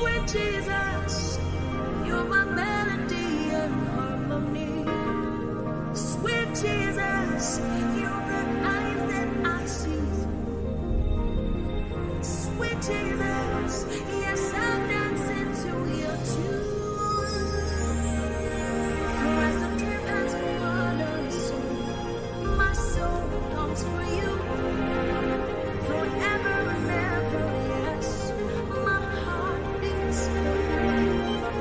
Sweet Jesus, you're my melody and harmony. Sweet Jesus, you're the eyes that I see through. Sweet Jesus, yes, I'm dancing to your tune. Caress of dear hands for mother soul. My soul longs for you forever and ever. Yes, my heart beats for you.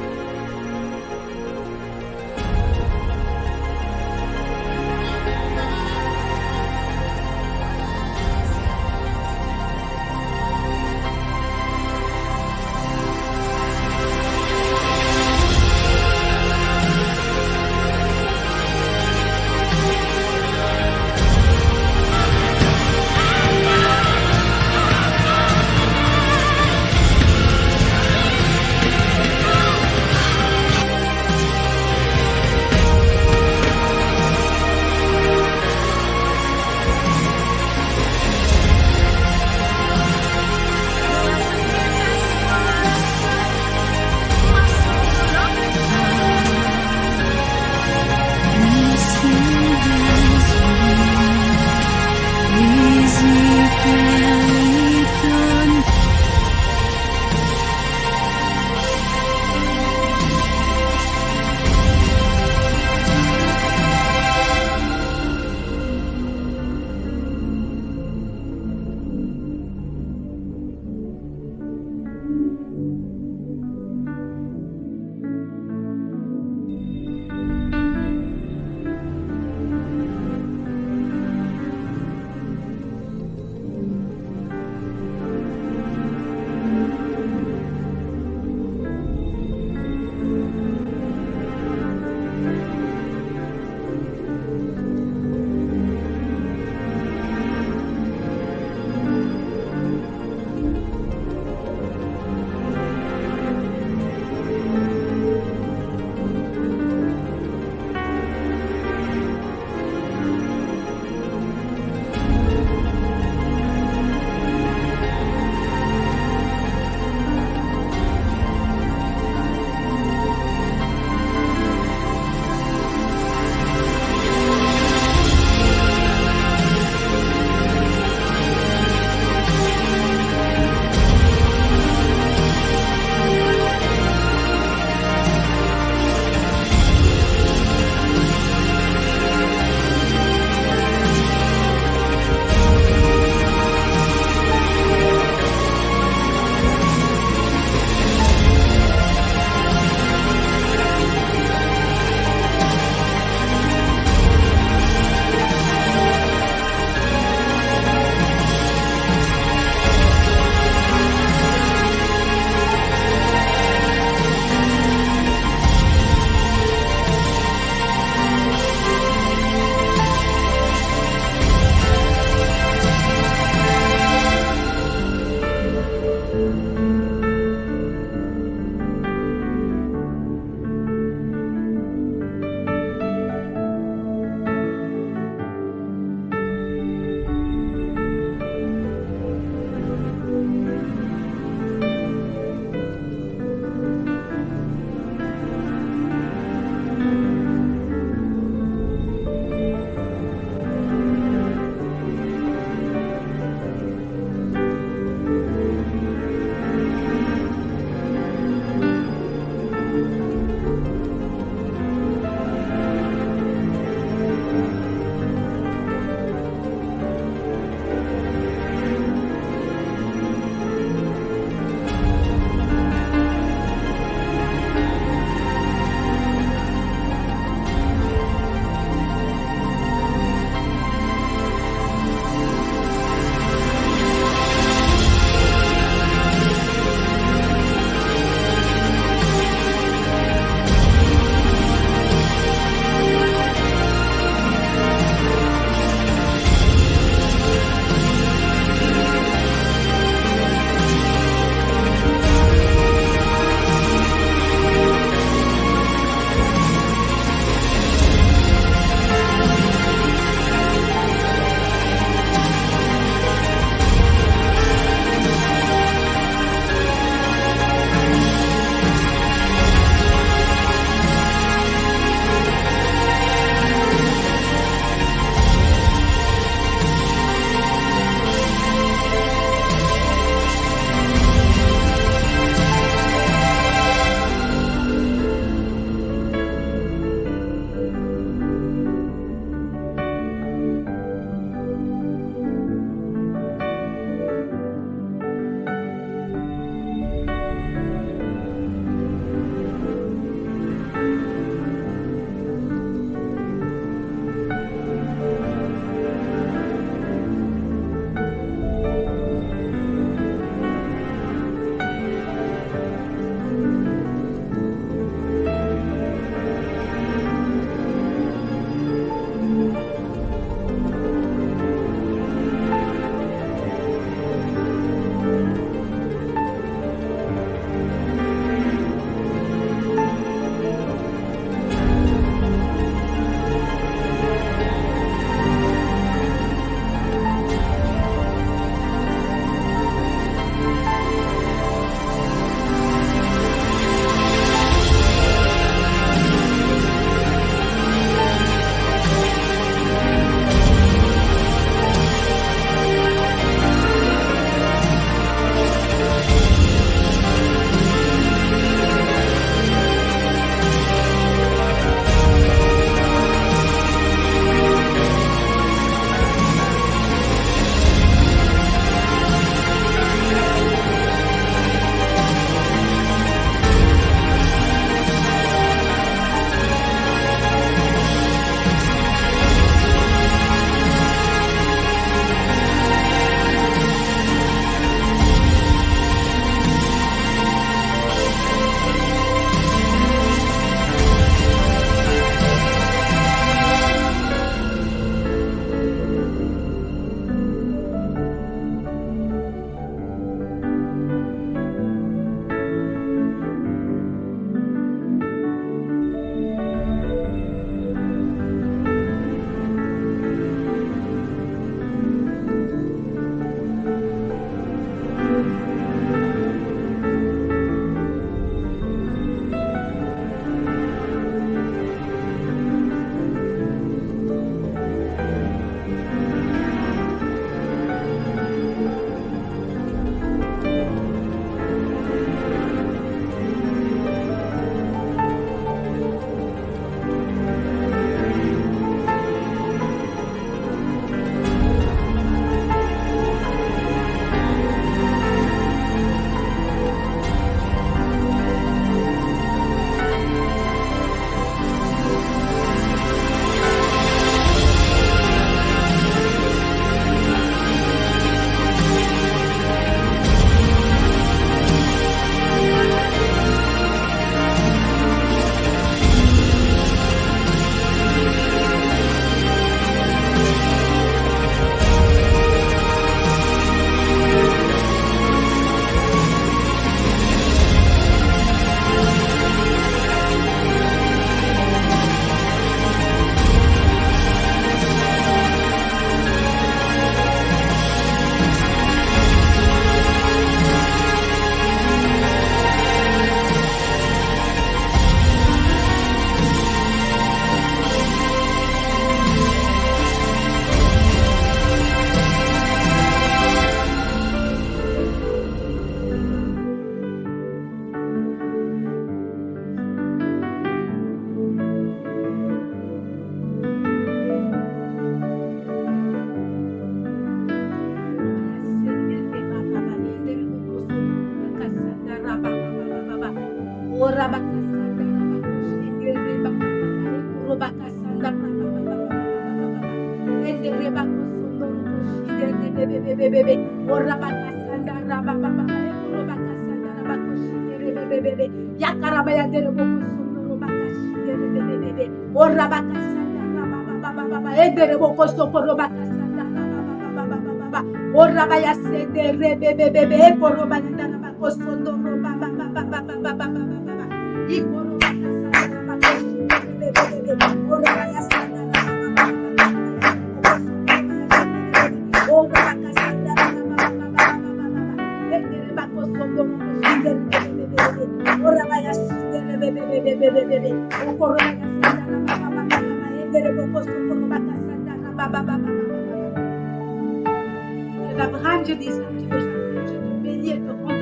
Abraham, je disais, je te bénis et te rends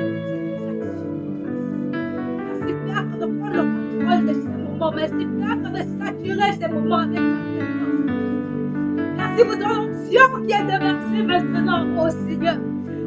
merci Père de prendre le contrôle de ces moments. Merci Père de saturer ces moments avec ta présence. Merci pour ton onction qui est déversée maintenant, oh Seigneur.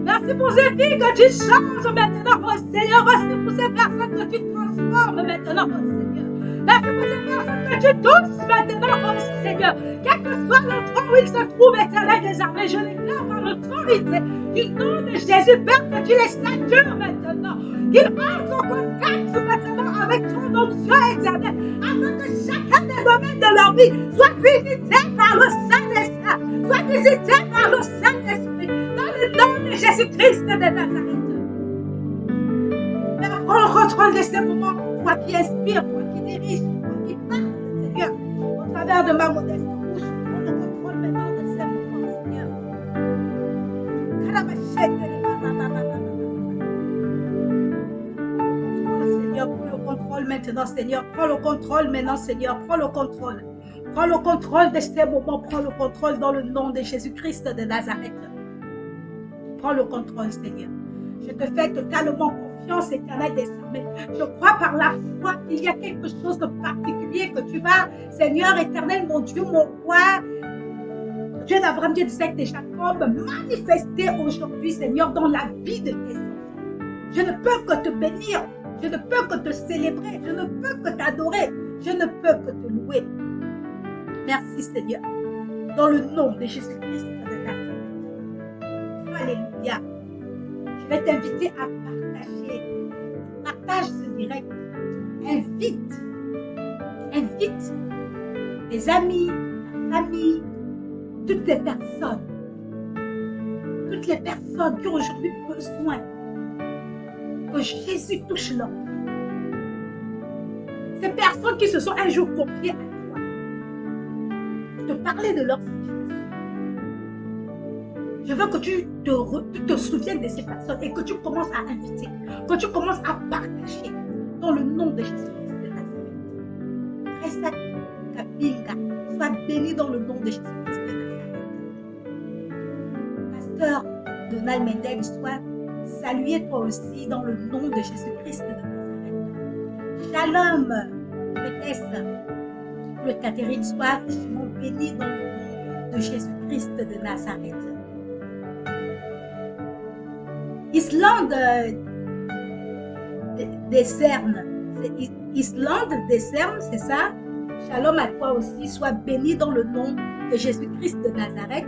Merci pour ces vies que tu changes maintenant, oh Seigneur. Merci pour ces personnes que tu transformes maintenant, oh Seigneur. Merci pour ces personnes que tu touches maintenant, oh Seigneur. Quel que soit l'endroit où ils se trouvent, éternel des armées, je déclare par l'autorité du nom de Jésus, Père, que tu les satures maintenant. Qu'ils entrent en contact maintenant avec ton onction éternelle, afin que chacun des domaines de leur vie soit visité par le Saint-Esprit, soit visité par le Saint-Esprit, dans le nom de Jésus-Christ de Nazareth. Père, prends le contrôle de ces moments, toi qui inspires, toi qui dirige, toi qui parle, Seigneur, au travers de ma modeste bouche. Prends le contrôle maintenant de ces moments, Seigneur. Seigneur, prends le contrôle maintenant, Seigneur. Prends le contrôle maintenant, Seigneur. Prends le contrôle. Prends le contrôle de ces moments. Prends le contrôle dans le nom de Jésus-Christ de Nazareth. Prends le contrôle, Seigneur. Je te fais totalement confiance, éternel des armées. Je crois par la foi qu'il y a quelque chose de particulier que tu vas, Seigneur éternel, mon Dieu, mon roi, Dieu d'Abraham, Dieu d'Isaac, de Jacob, manifester aujourd'hui, Seigneur, dans la vie de tes enfants. Je ne peux que te bénir. Je ne peux que te célébrer. Je ne peux que t'adorer. Je ne peux que te louer. Merci, Seigneur. Dans le nom de Jésus-Christ de Nazareth. Alléluia. Je vais t'inviter à partager. Partage ce direct. Invite tes amis, ta famille, toutes les personnes qui ont aujourd'hui besoin que Jésus touche leur vie. Ces personnes qui se sont un jour confiées à toi, te parler de leur situation. Je veux que tu te souviennes de ces personnes et que tu commences à inviter, que tu commences à partager dans le nom de Jésus-Christ de Nazareth. Resta Kabinga, sois béni dans le nom de Jésus-Christ de Nazareth. Pasteur Donald Mendel, sois salué toi aussi dans le nom de Jésus-Christ de Nazareth. Shalom, Pétesse, le Catherine, sois richement béni dans le nom de Jésus-Christ de Nazareth. Islande des Cernes, Islande des Cernes, c'est ça? Shalom à toi aussi, sois béni dans le nom de Jésus-Christ de Nazareth.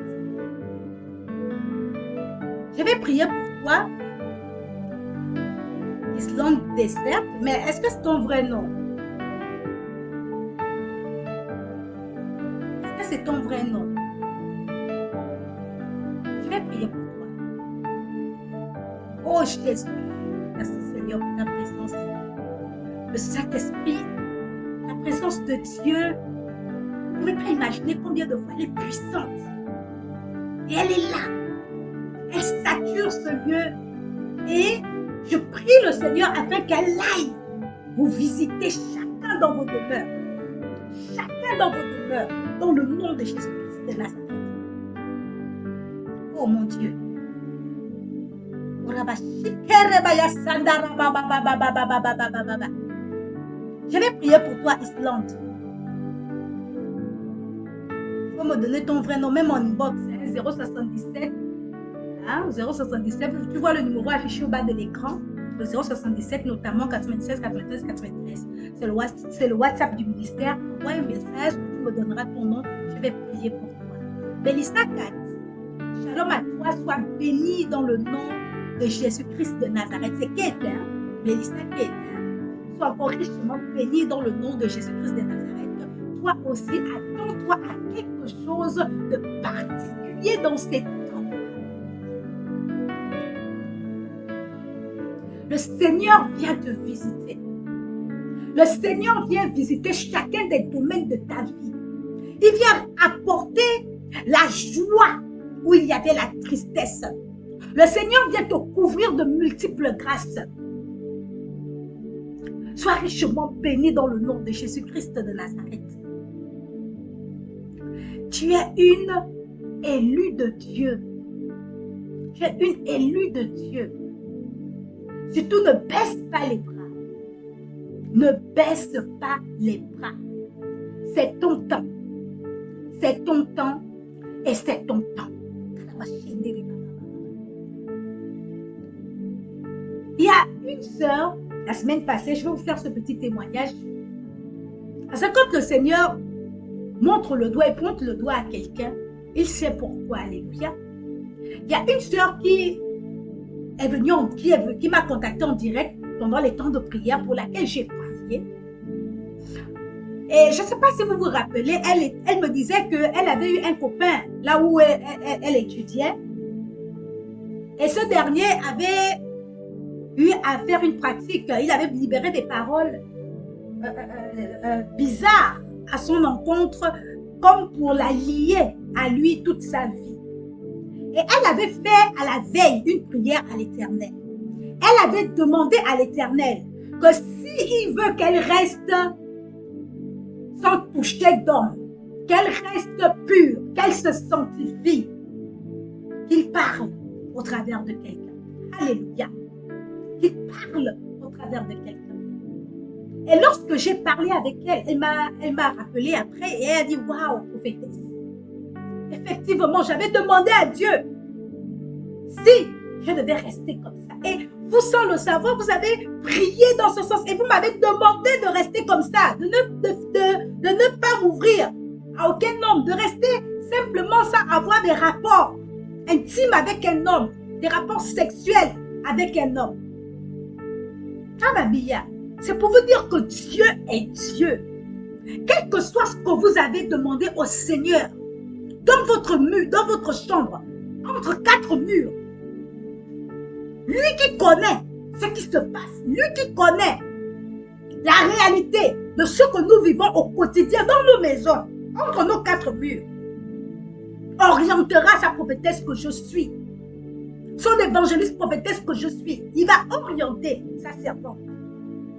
Je vais prier pour toi, Islande des Cernes, mais est-ce que c'est ton vrai nom? Est-ce que c'est ton vrai nom? Je vais prier pour toi. Oh Jésus, merci Seigneur pour ta présence. Le Saint-Esprit, la présence de Dieu, vous ne pouvez pas imaginer combien de fois elle est puissante. Et elle est là. Elle sature ce lieu. Et je prie le Seigneur afin qu'elle aille vous visiter chacun dans vos demeures. Chacun dans vos demeures. Dans le nom de Jésus-Christ de Nazareth. Oh mon Dieu. Je vais prier pour toi, Islande. Il faut me donner ton vrai nom, même en inbox, 077. 077, tu vois le numéro affiché au bas de l'écran. le 077 notamment 96 93 93. C'est le WhatsApp du ministère. Envoie un message, tu me donneras ton nom, je vais prier pour toi. Mélissa 4. Shalom à toi, sois béni dans le nom de Jésus-Christ de Nazareth. C'est Kate, hein? Mélissa Kate. Sois encore richement béni dans le nom de Jésus-Christ de Nazareth. Toi aussi, attends-toi à quelque chose de particulier dans ces temps. Le Seigneur vient te visiter. Le Seigneur vient visiter chacun des domaines de ta vie. Il vient apporter la joie où il y avait la tristesse. Le Seigneur vient te couvrir de multiples grâces. Sois richement béni dans le nom de Jésus-Christ de Nazareth. Tu es une élue de Dieu. Tu es une élue de Dieu. Surtout, ne baisse pas les bras. Ne baisse pas les bras. C'est ton temps. C'est ton temps et c'est ton temps. Il y a une sœur, la semaine passée, je vais vous faire ce petit témoignage. Parce que quand le Seigneur montre le doigt et pointe le doigt à quelqu'un, il sait pourquoi. Alléluia. Il y a une sœur qui est venue, qui m'a contacté en direct pendant les temps de prière pour laquelle j'ai prié. Et je ne sais pas si vous vous rappelez, elle me disait qu'elle avait eu un copain là où elle étudiait. Et ce dernier avait eu à faire une pratique. Il avait libéré des paroles bizarres à son encontre, comme pour la lier à lui toute sa vie. Et elle avait fait à la veille une prière à l'Éternel. Elle avait demandé à l'Éternel que s'il veut qu'elle reste sans toucher d'homme, qu'elle reste pure, qu'elle se sanctifie, qu'il parle au travers de quelqu'un. Alléluia. Qu'il parle au travers de quelqu'un. Et lorsque j'ai parlé avec elle, elle m'a rappelé après et elle a dit, waouh, prophétesse. Effectivement, j'avais demandé à Dieu si je devais rester comme ça. Et vous, sans le savoir, vous avez prié dans ce sens et vous m'avez demandé de rester comme ça, de ne pas m'ouvrir à aucun homme, de rester simplement sans avoir des rapports intimes avec un homme, des rapports sexuels avec un homme. Amabia, c'est pour vous dire que Dieu est Dieu. Quel que soit ce que vous avez demandé au Seigneur, dans votre mur, dans votre chambre, entre quatre murs, lui qui connaît ce qui se passe, lui qui connaît la réalité de ce que nous vivons au quotidien dans nos maisons, entre nos quatre murs, orientera sa prophétesse que je suis, son évangéliste prophétesse que je suis. Il va orienter sa servante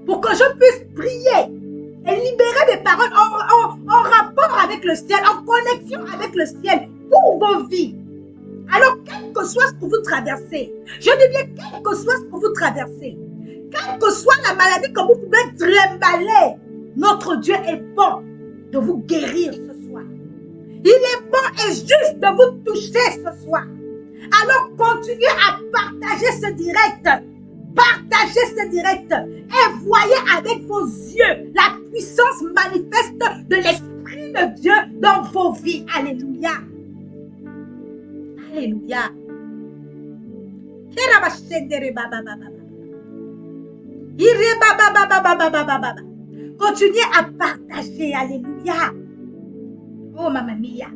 pour que je puisse prier et libérer des paroles en rapport avec le ciel, en connexion avec le ciel pour vos vies. Alors, quel que soit ce que vous traversez, je dis bien quel que soit ce que vous traversez, quelle que soit la maladie que vous pouvez trimballer, notre Dieu est bon de vous guérir ce soir. Il est bon et juste de vous toucher ce soir. Alors, continuez à partager ce direct. Partagez ce direct et voyez avec vos yeux la puissance manifeste de l'Esprit de Dieu dans vos vies. Alléluia. Alléluia. Continuez à partager. Alléluia. Oh, mamma mia.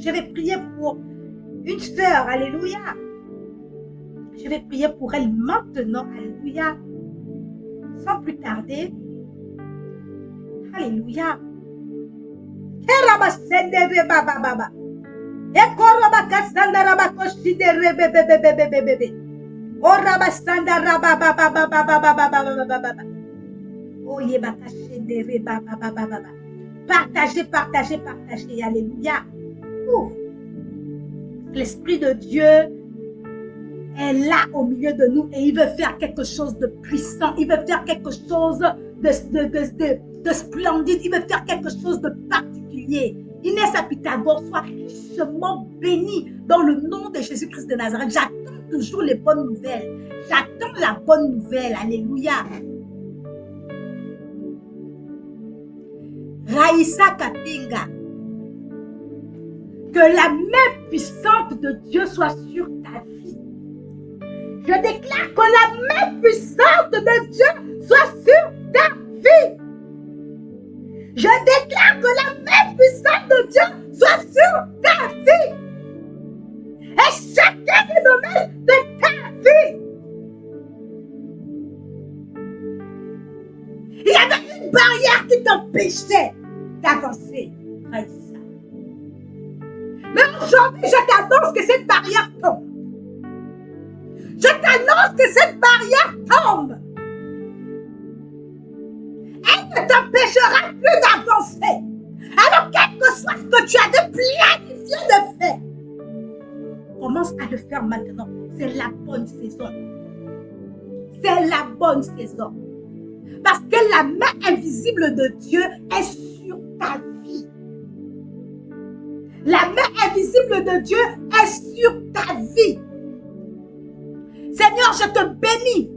Je vais prier pour une sœur. Alléluia. Je vais prier pour elle maintenant. Alléluia. Sans plus tarder. Alléluia. Partagez, partagez, partagez. Alléluia. L'Esprit de Dieu est là au milieu de nous et il veut faire quelque chose de puissant. Il veut faire quelque chose de splendide. Il veut faire quelque chose de particulier. Inès à Pythagore, sois richement bénie dans le nom de Jésus-Christ de Nazareth. J'attends toujours les bonnes nouvelles. J'attends la bonne nouvelle. Alléluia. Raïssa Kapinga. Que la main puissante de Dieu soit sur ta vie. Je déclare que la main puissante de Dieu soit sur ta vie. Je déclare que la main puissante de Dieu soit sur ta vie. Et chacun des domaines de ta vie. Il y avait une barrière qui t'empêchait d'avancer. Mais aujourd'hui, je t'annonce que cette barrière tombe. Je t'annonce que cette barrière tombe. Elle ne t'empêchera plus d'avancer. Alors, quel que soit ce que tu as de planifié de faire, commence à le faire maintenant. C'est la bonne saison. C'est la bonne saison. Parce que la main invisible de Dieu est sur ta vie. La main invisible de Dieu est sur ta vie. Seigneur, je te bénis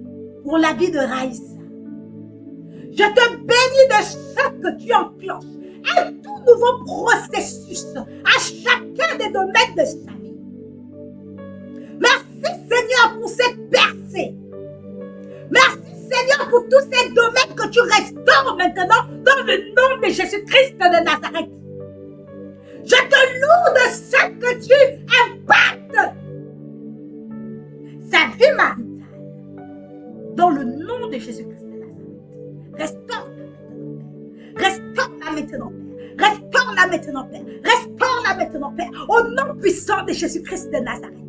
pour la vie de Raïssa. Je te bénis de ce que tu enclenches. Un tout nouveau processus à chacun des domaines de sa vie. Merci Seigneur pour cette percée. Merci Seigneur pour tous ces domaines que tu restaures maintenant dans le nom de Jésus-Christ de Nazareth. Je te loue de ce que tu impactes sa vie maritale dans le nom de Jésus-Christ de Nazareth. Restaure-la maintenant, Père. Restaure-la maintenant, Père. Restaure-la maintenant, Père. Au nom puissant de Jésus-Christ de Nazareth.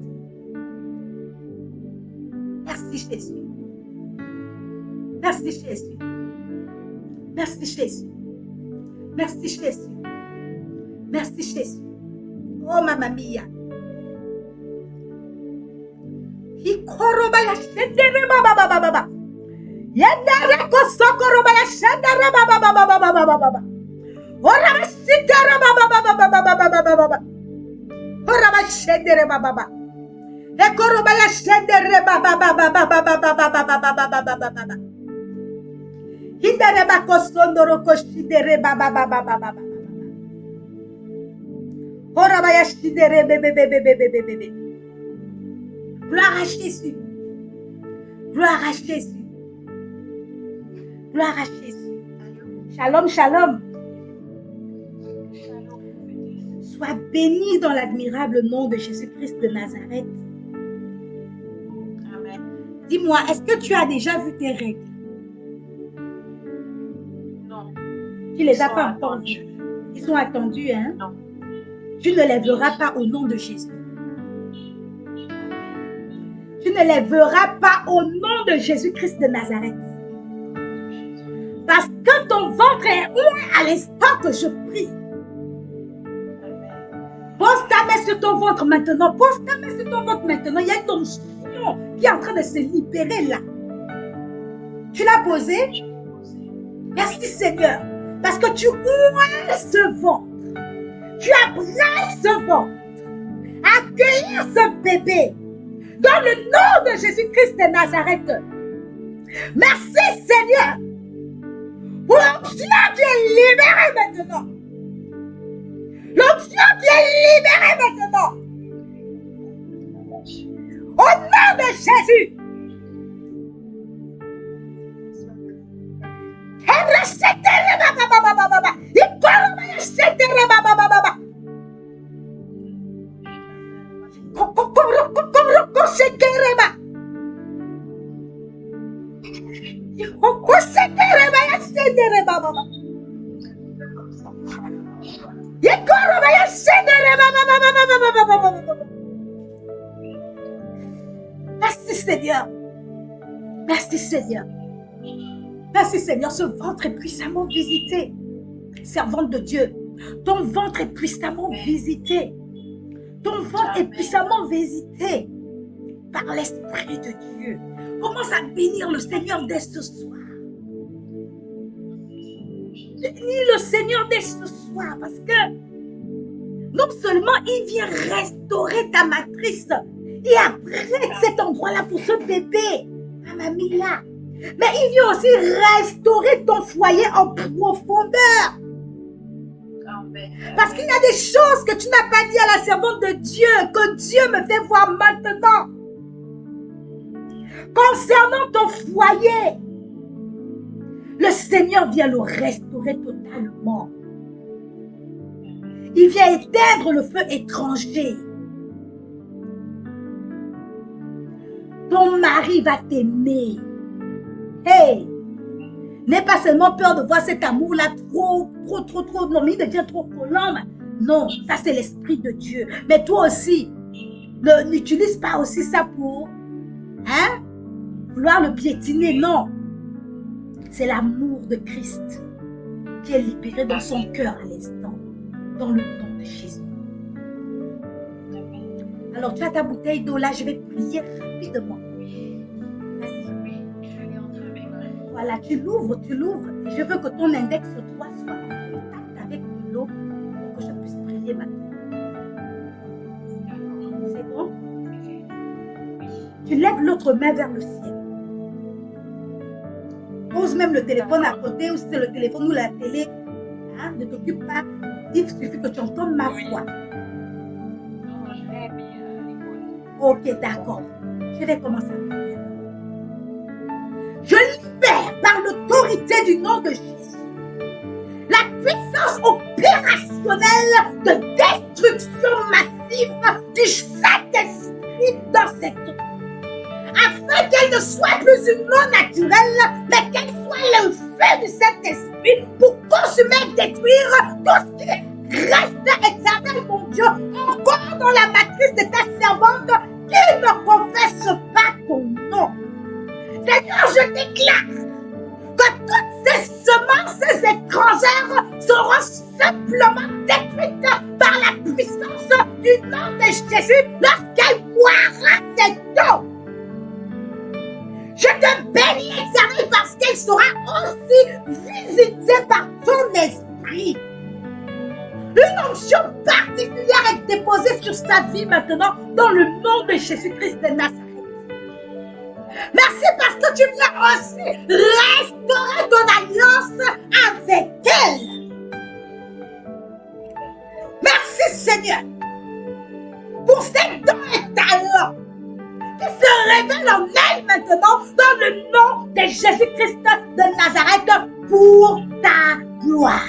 Merci Jésus. Merci Jésus. Merci Jésus. Merci Jésus. Merci Jésus. Oh Mamma Mia. Hikorobaya shendere baba baba baba. Yandere kosokorobaya shendere baba baba baba baba. Ora shendere baba baba baba baba baba. Ora shendere baba baba. Ekorobaya shendere baba baba baba baba baba baba. Hidere bakosondoro koshidere baba baba baba. Gloire à Jésus. Gloire à Jésus. Gloire à Jésus. Shalom, shalom. Sois béni dans l'admirable nom de Jésus-Christ de Nazareth. Amen. Dis-moi, est-ce que tu as déjà vu tes règles? Non. Tu les as pas encore vues. Ils sont attendus, hein? Non. Tu ne les verras pas au nom de Jésus. Tu ne les verras pas au nom de Jésus-Christ de Nazareth. Parce que ton ventre est oint à l'instant que je prie. Pose ta main sur ton ventre maintenant. Pose ta main sur ton ventre maintenant. Il y a une onction qui est en train de se libérer là. Tu l'as posé? Merci Seigneur. Parce que tu oins ce ventre. Tu abraises ce ventre. Accueillir ce bébé. Dans le nom de Jésus-Christ de Nazareth. Merci Seigneur. Pour l'onction qui est libérée maintenant. L'onction qui est libérée maintenant. Au nom de Jésus. Merci Seigneur. Merci Seigneur. Merci Seigneur, ce ventre est puissamment visité. Servante de Dieu, ton ventre est puissamment visité. Ton ventre est puissamment visité par l'Esprit de Dieu. Commence à bénir le Seigneur dès ce soir. Bénis le Seigneur dès ce soir parce que non seulement il vient restaurer ta matrice, et après cet endroit-là pour ce bébé, Mamma Mia, mais il vient aussi restaurer ton foyer en profondeur. Parce qu'il y a des choses que tu n'as pas dit à la servante de Dieu, que Dieu me fait voir maintenant. Concernant ton foyer, le Seigneur vient le restaurer totalement. Il vient éteindre le feu étranger. Ton mari va t'aimer. Hey! N'aie pas seulement peur de voir cet amour-là trop, non, mais il devient trop collant. Non, ça c'est l'Esprit de Dieu. Mais toi aussi, n'utilise pas aussi ça pour vouloir le piétiner. Non, c'est l'amour de Christ qui est libéré dans son cœur à l'instant, dans le nom de Jésus. Alors tu as ta bouteille d'eau là, je vais prier rapidement. Voilà, tu l'ouvres. Et je veux que ton index droit soit en contact avec de l'eau pour que je puisse prier maintenant. C'est bon? Tu lèves l'autre main vers le ciel. Pose même le téléphone à côté, ou si c'est le téléphone ou la télé. Ne t'occupe pas. Il suffit que tu entendes ma voix. Non, je l'ai mis à l'école. Ok, d'accord. Je vais commencer à prier. Je libère par l'autorité du nom de Jésus la puissance opérationnelle de destruction massive du Saint-Esprit dans cette eau. Afin qu'elle ne soit plus une eau naturelle, mais qu'elle soit le feu du Saint-Esprit pour consumer et détruire tout ce qui reste éternel, mon Dieu, encore dans la matrice de ta servante qui ne confesse pas ton nom. Seigneur, je déclare que toutes ces semences étrangères seront simplement détruites par la puissance du nom de Jésus lorsqu'elle boira cette eau. Je te bénis, Éternel, parce qu'elle sera aussi visitée par ton esprit. Une onction particulière est déposée sur sa vie maintenant dans le nom de Jésus-Christ de Nazareth. Merci parce que tu viens aussi restaurer ton alliance avec elle. Merci Seigneur pour ces dons et talents qui se révèlent en elle maintenant dans le nom de Jésus-Christ de Nazareth pour ta gloire,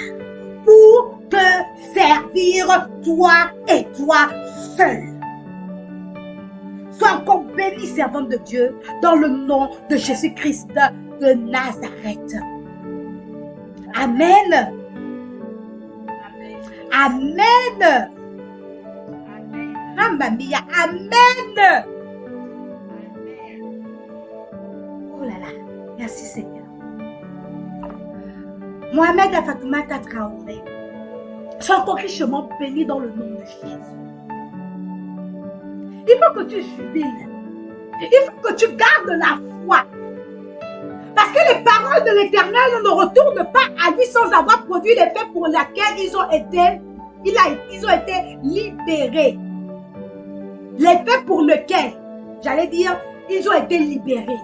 pour te servir toi et toi seul. Sois encore béni, servante de Dieu, dans le nom de Jésus-Christ de Nazareth. Amen. Amen. Mamma mia, amen. Oh là là, merci Seigneur. Mohamed Fatoumata Traoré, sois encore richement béni dans le nom de Jésus. Il faut que tu jubiles. Il faut que tu gardes la foi. Parce que les paroles de l'Éternel ne retournent pas à lui sans avoir produit l'effet pour lequel ils ont été libérés. L'effet pour lequel, j'allais dire, ils ont été libérés.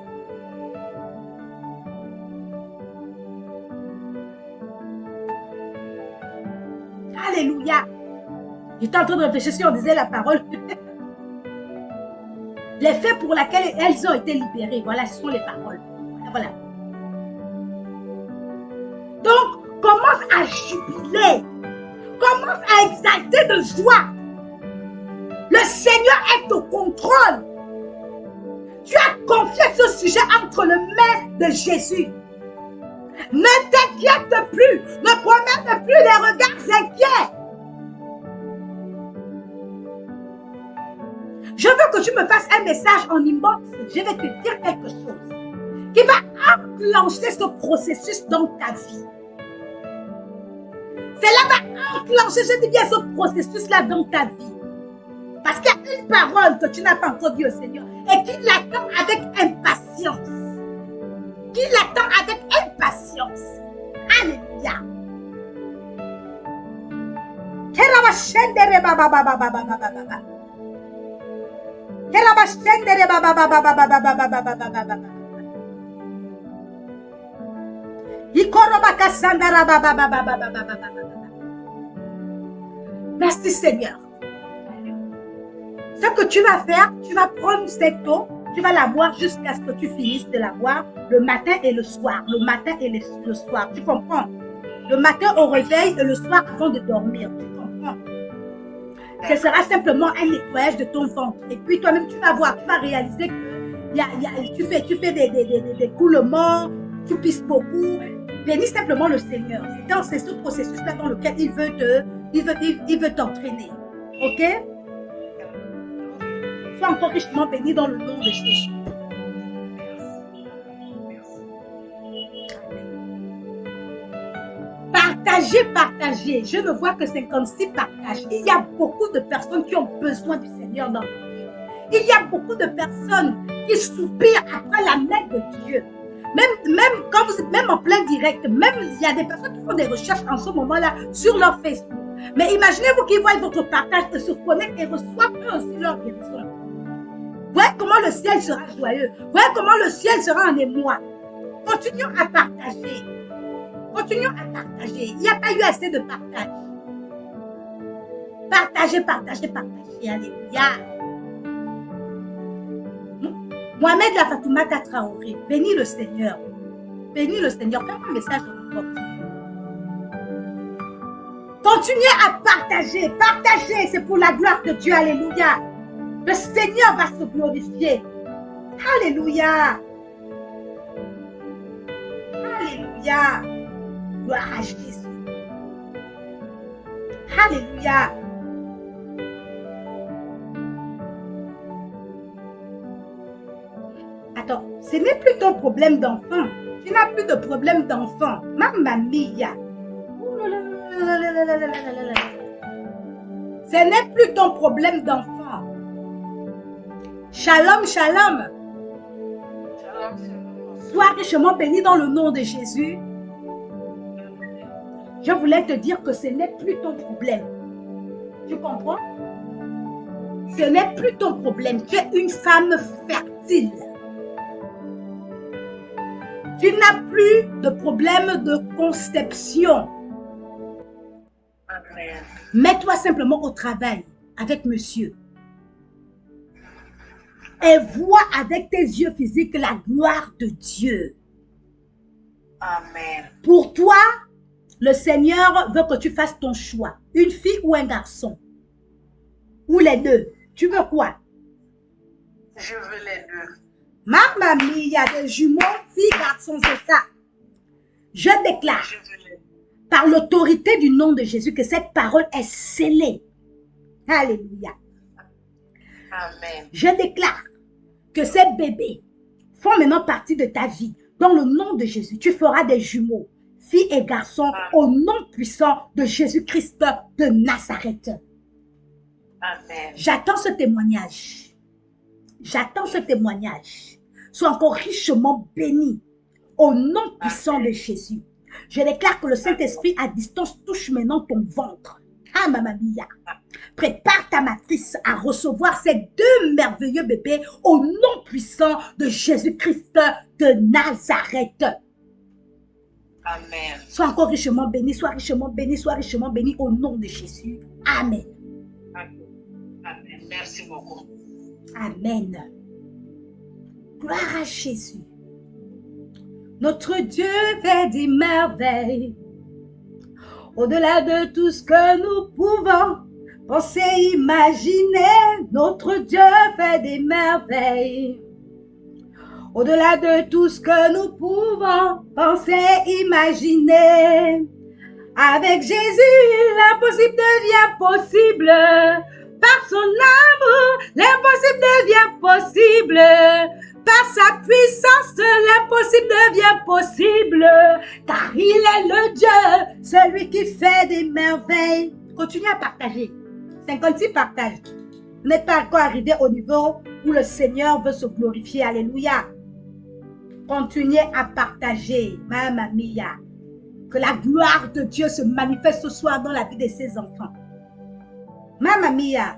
Alléluia. J'étais en train de réfléchir si on disait la parole. L'effet pour lequel elles ont été libérées. Voilà, ce sont les paroles. Voilà. Donc, commence à jubiler. Commence à exalter de joie. Le Seigneur est au contrôle. Tu as confié ce sujet entre les mains de Jésus. Ne t'inquiète plus. Ne promène plus les regards inquiets. Je veux que tu me fasses un message en inbox. Je vais te dire quelque chose qui va enclencher ce processus dans ta vie. Cela va enclencher, je dis bien, ce processus-là dans ta vie. Parce qu'il y a une parole que tu n'as pas encore dit au Seigneur et qui l'attend avec impatience. Qui l'attend avec impatience. Alléluia. Kerabashendere baba baba baba baba baba. Kerabashendere baba baba baba baba baba baba baba. Ikorobakasandara baba baba baba baba baba. Merci Seigneur. Ce que tu vas faire, tu vas prendre cette eau, tu vas la boire jusqu'à ce que tu finisses de la boire le matin et le soir. Le matin et le soir. Tu comprends? Le matin au réveil et le soir avant de dormir. Tu comprends? Ce sera simplement un nettoyage de ton ventre. Et puis toi-même, tu vas voir, tu vas réaliser que tu fais des coulements, tu pisses beaucoup. Bénis simplement le Seigneur. C'est ce processus-là dans lequel il veut t'entraîner. Ok? Sois encore richement béni dans le nom de Jésus. Partagez. Je ne vois que 56 partages. Il y a beaucoup de personnes qui ont besoin du Seigneur dans leur vie. Il y a beaucoup de personnes qui soupirent après la main de Dieu. Même en plein direct, même il y a des personnes qui font des recherches en ce moment-là sur leur Facebook. Mais imaginez-vous qu'ils voient votre partage et se connectent et reçoivent eux aussi leur guérison. Voyez comment le ciel sera joyeux. Voyez comment le ciel sera en émoi. Continuons à partager. Continuons à partager. Il n'y a pas eu assez de partage. Partagez. Alléluia. Mohamed la Fatoumata Traoré. Bénis le Seigneur. Bénis le Seigneur. Fais un message de mon Continuez à partager. Partagez. C'est pour la gloire de Dieu. Alléluia. Le Seigneur va se glorifier. Alléluia. Alléluia. Gloire à Jésus. Alléluia. Attends, ce n'est plus ton problème d'enfant. Tu n'as plus de problème d'enfant. Mamma mia. Ce n'est plus ton problème d'enfant. Shalom, shalom. Sois richement béni dans le nom de Jésus. Je voulais te dire que ce n'est plus ton problème. Tu comprends? Ce n'est plus ton problème. Tu es une femme fertile. Tu n'as plus de problème de conception. Amen. Mets-toi simplement au travail avec monsieur. Et vois avec tes yeux physiques la gloire de Dieu. Amen. Pour toi, le Seigneur veut que tu fasses ton choix. Une fille ou un garçon. Ou les deux. Tu veux quoi? Je veux les deux. Mamma mia, il y a des jumeaux, filles, garçons, c'est ça. Je déclare Je veux les deux. par l'autorité du nom de Jésus que cette parole est scellée. Alléluia. Amen. Je déclare que ces bébés font maintenant partie de ta vie. Dans le nom de Jésus, tu feras des jumeaux, filles et garçons, au nom puissant de Jésus-Christ de Nazareth. Amen. J'attends ce témoignage. J'attends ce témoignage. Sois encore richement béni au nom puissant de Jésus. Je déclare que le Saint-Esprit à distance touche maintenant ton ventre. Ah, mamma mia. Prépare ta matrice à recevoir ces deux merveilleux bébés au nom puissant de Jésus-Christ de Nazareth. Amen. Sois encore richement béni, sois richement béni, sois richement béni au nom de Jésus. Amen. Amen. Merci beaucoup. Amen. Gloire à Jésus. Notre Dieu fait des merveilles. Au-delà de tout ce que nous pouvons penser, imaginer, notre Dieu fait des merveilles. Au-delà de tout ce que nous pouvons penser, imaginer. Avec Jésus, l'impossible devient possible. Par son amour, l'impossible devient possible. Par sa puissance, l'impossible devient possible. Car il est le Dieu, celui qui fait des merveilles. Continuez à partager. 56 partages. Vous n'êtes pas encore arrivé au niveau où le Seigneur veut se glorifier. Alléluia. Continuez à partager. Mamma mia. Que la gloire de Dieu se manifeste ce soir dans la vie de ses enfants. Mamma mia.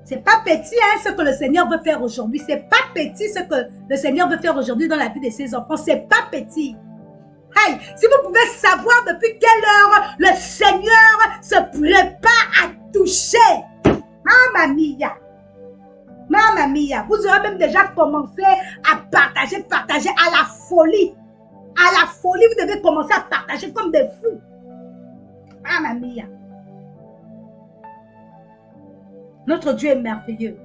C'est pas petit hein, ce que le Seigneur veut faire aujourd'hui. C'est pas petit ce que le Seigneur veut faire aujourd'hui dans la vie de ses enfants. C'est pas petit. Hey, si vous pouvez savoir depuis quelle heure le Seigneur se prépare à toucher. Mamma mia. Mamma mia. Vous aurez même déjà commencé à partager à la folie. À la folie, vous devez commencer à partager comme des fous. Mamma mia. Notre Dieu est merveilleux.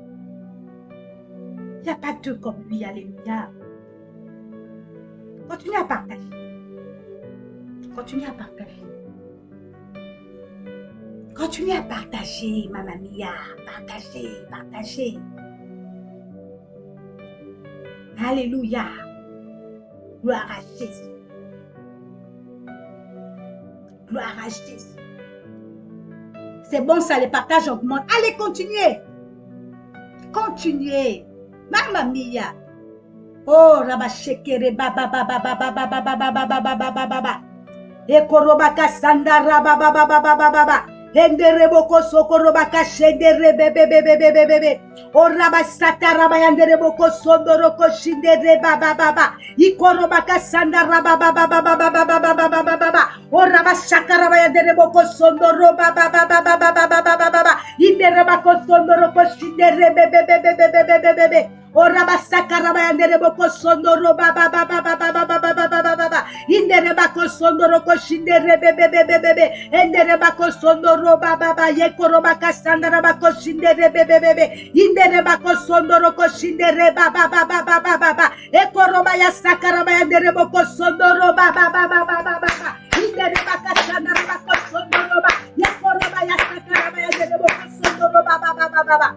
Il n'y a pas deux comme lui. Alléluia. Continuez à partager. Continuez à partager. Continuez à partager, Mamma mia. Partagez, partagez. Alléluia. Gloire à Jésus. Gloire à Jésus. C'est bon ça, les partages augmentent. Allez, continuez. Continuez. Mamma mia. Oh, rabashekere baba baba baba baba baba baba baba baba. Ekorobaka sandara baba baba baba baba. Endereboko sokorobaka shendere bebe bebe bebe bebe. Orabasata rabayandereboko sondoroko shindere baba baba. Ikorobaka sandara baba baba baba baba baba baba. Orabashaka rabayandereboko sondoro baba baba baba baba baba. Inderebako sondoroko shindere bebe bebe bebe bebe. Orabasaka rabayandereboko sondoro baba baba baba baba baba baba. Inderebako sondoroko shindere bebe bebe bebe. Enderebako sondoro baba baba. Yekorobaka sandara bako shindere bebe bebe. Inderebako sondoroko shindere baba baba baba baba. Ekorobaya sakarabaya ndereboko sondoro baba baba baba baba. Inderebaka sandara bako sondoro baba. Yekorobaya sakarabaya ndereboko sondoro baba baba baba.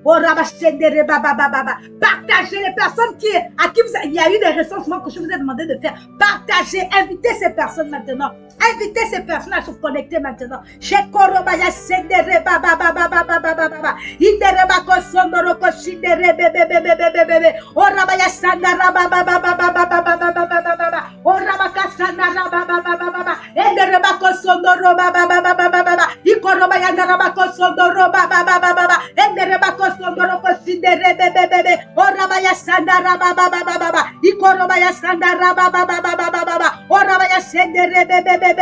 Partagez les personnes à qui il y a eu des recensements que je vous ai demandé de faire. Partagez, invitez ces personnes maintenant. Invitez ces personnes à se connecter maintenant. Chez Korobaya Sendere Baba Baba Baba Baba Baba. Indereba Sondoro Koshindere Bebe Bebe Bebe Bebe. Orabaya Sandara Baba Baba Baba Baba Baba Baba. Orabaka Sandara Baba Baba Baba. Endereba Sondoro Baba Baba Baba Baba. Ikorobaya Ndaraba Sondoro Baba Baba Baba. Endereba Sondoro Koshindere Bebe Bebe. Orabaya Sandara Baba Baba Baba. Ikorobaya Sandara Baba Baba Baba. Orabaya Sendere Bebe Bebe.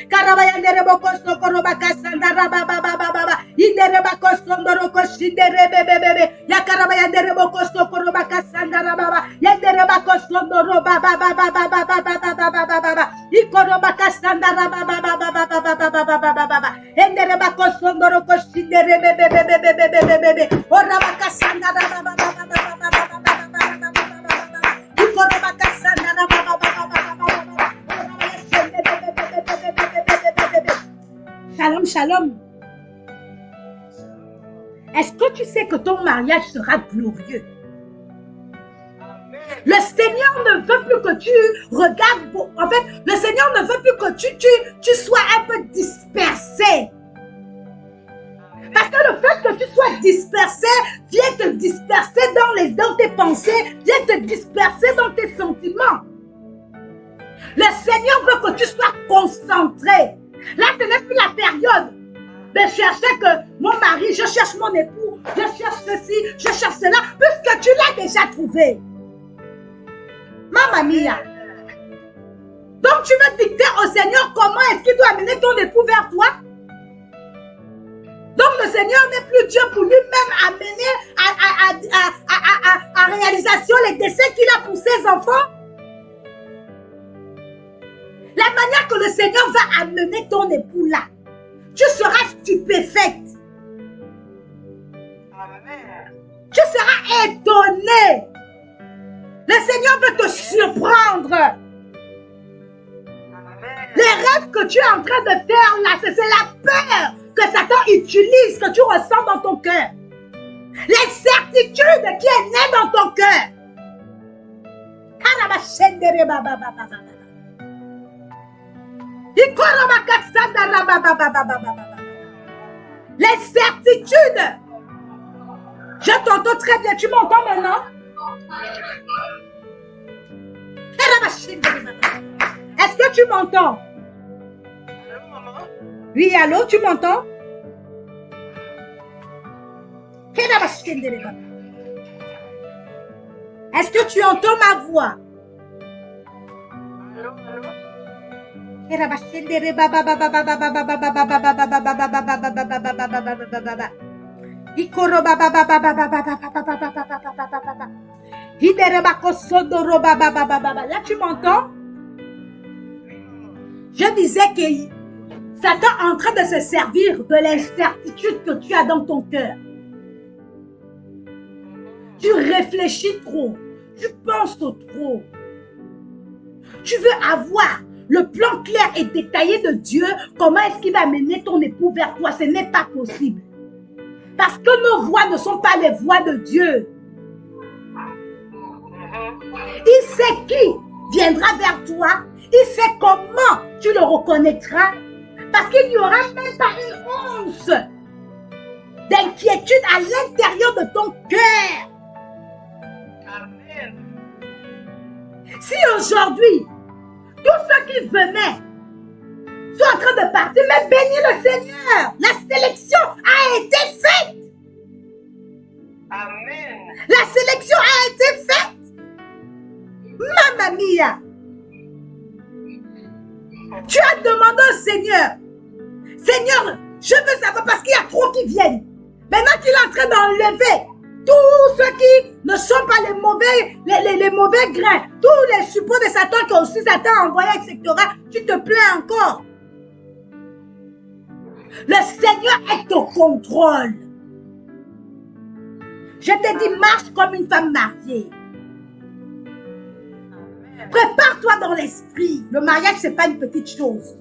Karabayandere boko sokoro bakasandara baba baba baba. Indere bako sondoro koshindere bebe. Ya karabayandere boko sokoro bakasandara baba. Yandere bako sondoro baba baba baba baba baba. Ikoro bakasandara baba baba baba. Indere bako sondoro koshindere bebe. Ora bakasandara baba baba baba. Ikoro bakasandara baba baba. Shalom, shalom. Est-ce que tu sais que ton mariage sera glorieux? Le Seigneur ne veut plus que tu regardes. En fait, le Seigneur ne veut plus que tu sois un peu dispersé. Parce que le fait que tu sois dispersé vient te disperser dans tes pensées, vient te disperser dans tes sentiments. Le Seigneur veut que tu sois concentré. Là, ce n'est plus la période de chercher que mon mari, je cherche mon époux, je cherche ceci, je cherche cela, puisque tu l'as déjà trouvé. Mamma mia. Donc, tu veux dicter au Seigneur comment est-ce qu'il doit amener ton époux vers toi? Donc, le Seigneur n'est plus Dieu pour lui-même amener à réalisation les desseins qu'il a pour ses enfants. La manière que le Seigneur va amener ton époux là, tu seras stupéfaite. Amen. Tu seras étonné. Le Seigneur veut te surprendre. Amen. Les rêves que tu es en train de faire là, c'est la peur que Satan utilise, que tu ressens dans ton cœur. L'incertitude qui est née dans ton cœur. L'incertitude. Je t'entends très bien. Tu m'entends maintenant? Est-ce que tu m'entends? Oui, allô, tu m'entends? Est-ce que tu entends ma voix? Allô, allô? Là, tu m'entends? Je disais que Satan est en train de se servir de l'incertitude que tu as dans ton cœur. Tu réfléchis trop. Tu penses trop. Tu veux avoir le plan clair et détaillé de Dieu. Comment est-ce qu'il va mener ton époux vers toi? Ce n'est pas possible. Parce que nos voix ne sont pas les voix de Dieu. Il sait qui viendra vers toi. Il sait comment tu le reconnaîtras. Parce qu'il n'y aura même pas une once d'inquiétude à l'intérieur de ton cœur. Amen. Si aujourd'hui, tous ceux qui venaient sont en train de partir, mais bénis le Seigneur. La sélection a été faite. Amen. La sélection a été faite. Mamma mia. Tu as demandé au Seigneur, Seigneur, je veux savoir parce qu'il y a trop qui viennent. Maintenant qu'il est en train d'enlever tous ceux qui ne sont pas les mauvais grains, tous les supports de Satan que aussi Satan a envoyé, etc. Tu te plains encore. Le Seigneur est au contrôle. Je te dis, marche comme une femme mariée. Prépare-toi dans l'esprit. Le mariage, ce n'est pas une petite chose.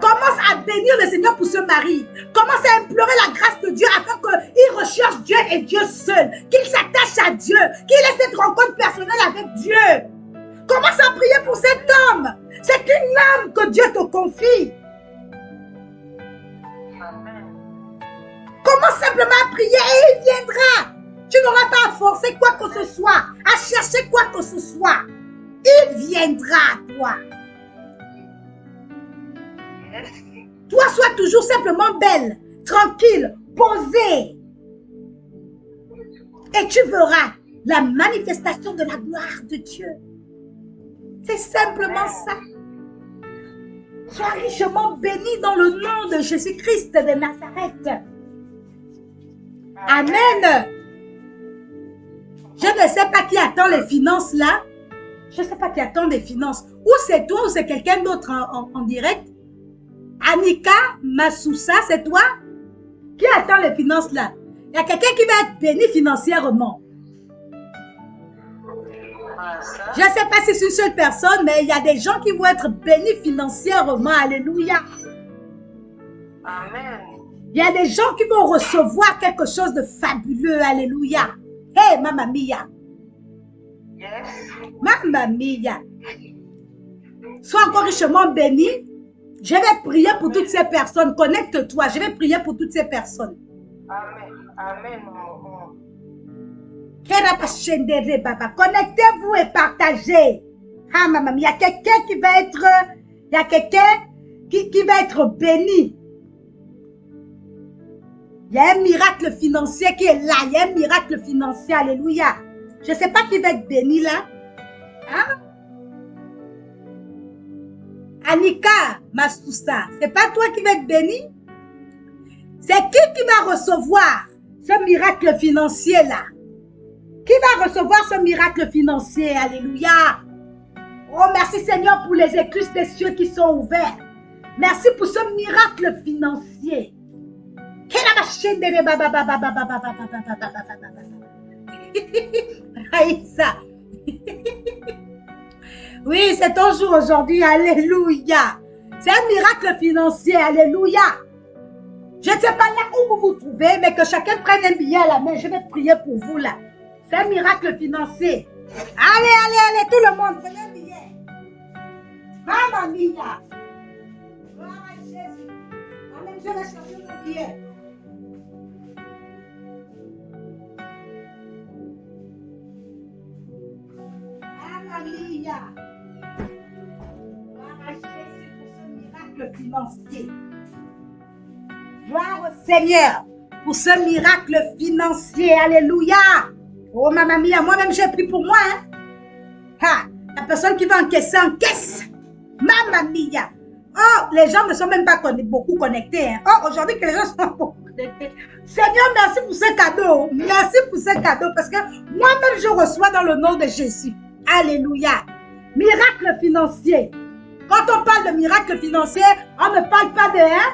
Commence à bénir le Seigneur pour ce mari. Commence à implorer la grâce de Dieu afin qu'il recherche Dieu et Dieu seul. Qu'il s'attache à Dieu. Qu'il ait cette rencontre personnelle avec Dieu. Commence à prier pour cet homme. C'est une âme que Dieu te confie. Commence simplement à prier et il viendra. Tu n'auras pas à forcer quoi que ce soit, à chercher quoi que ce soit. Il viendra à toi. Toi, sois toujours simplement belle, tranquille, posée. Et tu verras la manifestation de la gloire de Dieu. C'est simplement ça. Sois richement béni dans le nom de Jésus-Christ de Nazareth. Amen. Je ne sais pas qui attend les finances là. Je ne sais pas qui attend les finances. Ou c'est toi ou c'est quelqu'un d'autre en direct. Annika Massoussa, c'est toi? Qui attend les finances là? Il y a quelqu'un qui va être béni financièrement. Je ne sais pas si c'est une seule personne, mais il y a des gens qui vont être bénis financièrement. Alléluia. Amen. Il y a des gens qui vont recevoir quelque chose de fabuleux. Alléluia. Hey, Mamma Mia. Yes. Mamma Mia. Sois encore richement béni. Je vais prier pour toutes ces personnes. Connecte-toi. Je vais prier pour toutes ces personnes. Amen. Amen. Connectez-vous et partagez. Ah, Mamma Mia. Il y a quelqu'un qui va être... Il y a quelqu'un qui va être béni. Il y a un miracle financier qui est là. Il y a un miracle financier. Alléluia. Je ne sais pas qui va être béni là. Hein? Annika Massoussa, c'est pas toi qui vas être béni? C'est qui va recevoir ce miracle financier là? Qui va recevoir ce miracle financier? Alléluia. Oh, merci Seigneur pour les écluses des cieux qui sont ouverts. Merci pour ce miracle financier. Aïssa. Oui, c'est ton jour aujourd'hui. Alléluia. C'est un miracle financier. Alléluia. Je ne sais pas là où vous vous trouvez, mais que chacun prenne un billet à la main. Je vais prier pour vous là. C'est un miracle financier. Allez, tout le monde, prenez un billet. Mamma mia. Gloire à Jésus. Amen, je vais chercher mon billet. Alléluia. Gloire à Jésus pour ce miracle financier. Gloire au Seigneur. pour ce miracle financier. Alléluia. Oh, maman mia, moi-même, j'ai pris pour moi. Hein? Ha, la personne qui va encaisser, encaisse. Maman mia. Oh, les gens ne sont même pas beaucoup connectés. Hein? Oh, aujourd'hui que les gens sont beaucoup connectés. Seigneur, merci pour ce cadeau. Merci pour ce cadeau parce que moi-même, je reçois dans le nom de Jésus. Alléluia. Miracle financier. Quand on parle de miracle financier, on ne parle pas de... Hein?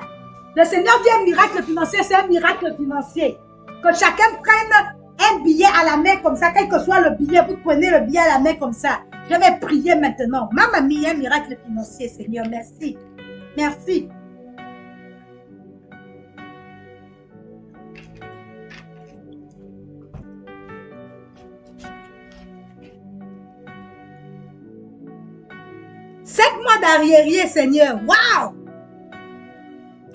Le Seigneur dit un miracle financier, c'est un miracle financier. Que chacun prenne un billet à la main comme ça, quel que soit le billet, vous prenez le billet à la main comme ça. Je vais prier maintenant. Maman mia, un miracle financier, Seigneur, merci. Merci. Sept mois d'arriéré, Seigneur. Waouh!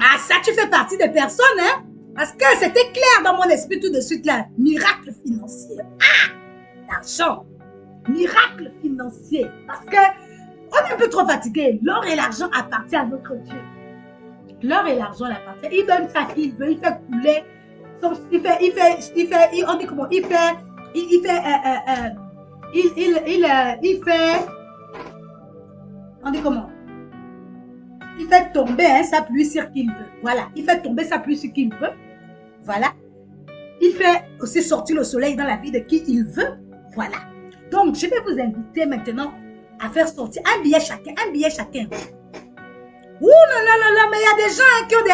Ah, ça, tu fais partie des personnes, hein? Parce que c'était clair dans mon esprit tout de suite, là. Miracle financier. Ah! L'argent. Miracle financier. Parce que on est un peu trop fatigué. L'or et l'argent appartiennent à notre Dieu. L'or et l'argent appartiennent. Il donne ça qu'il veut. Il fait couler. On dit comment? Il fait, on dit comment? Il fait tomber hein, sa pluie sur qui il veut. Voilà. Il fait tomber sa pluie sur qui il veut. Voilà. Il fait aussi sortir le soleil dans la vie de qui il veut. Voilà. Donc, je vais vous inviter maintenant à faire sortir un billet chacun. Un billet chacun. Ouh là là là là, mais il y a des gens hein, qui ont des...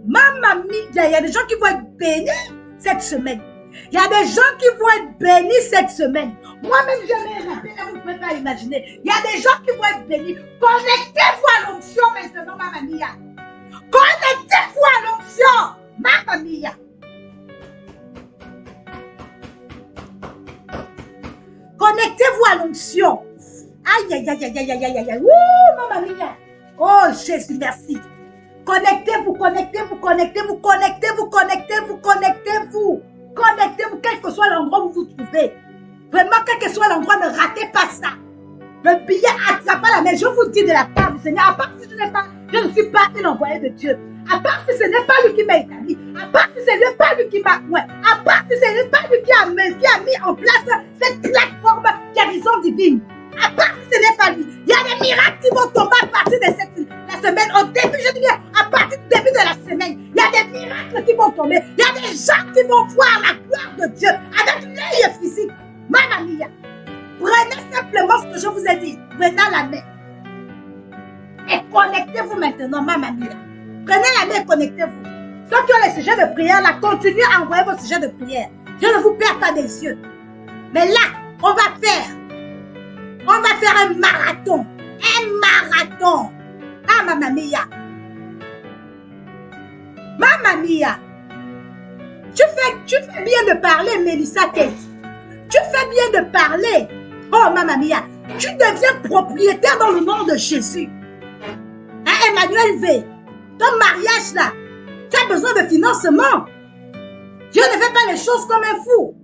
Maman mia, il y a des gens qui vont être bénis cette semaine. Il y a des gens qui vont être bénis cette semaine. Moi-même, je l'ai raté, là, vous ne pouvez pas imaginer. Il y a des gens qui vont être bénis. Connectez-vous à l'onction maintenant, maman mia. Connectez-vous à l'onction, maman mia. Connectez-vous à l'onction. Aïe, aïe, aïe, aïe, aïe, aïe, aïe, aïe. Ouh, maman mia. Oh, Jésus, merci. Connectez-vous, connectez-vous, connectez-vous, connectez-vous, connectez-vous, connectez-vous. Connectez-vous, quel que soit l'endroit où vous vous trouvez. Vraiment, quel que soit l'endroit, ne ratez pas ça. Le billet attrape la main. Je vous dis de la part du Seigneur, à part si je ne suis pas une envoyée de Dieu. À part si ce n'est pas lui qui m'a établi. À part si ce n'est pas lui qui m'a... Ouais. À part si ce n'est pas lui qui a mis en place cette plateforme guérison divine. À part si ce n'est pas lui. Il y a des miracles qui vont tomber à partir de la semaine. Au début, je dis bien, à partir du début de la semaine, il y a des miracles qui vont tomber. Il y a des gens qui vont voir la gloire de Dieu avec l'œil physique. Maman mia, prenez simplement ce que je vous ai dit. Prenez la main. Et connectez-vous maintenant, maman mia. Prenez la main et connectez-vous. Ceux qui ont les sujets de prière, là, continuez à envoyer vos sujets de prière. Je ne vous perds pas des yeux. Mais là, on va faire un marathon. Un marathon. Ah, maman mia. Maman mia. Tu fais bien de parler, Mélissa Kate. Tu fais bien de parler. Oh, maman mia. Tu deviens propriétaire dans le nom de Jésus. Hein, Emmanuel V. Ton mariage là, tu as besoin de financement. Dieu ne fait pas les choses comme un fou.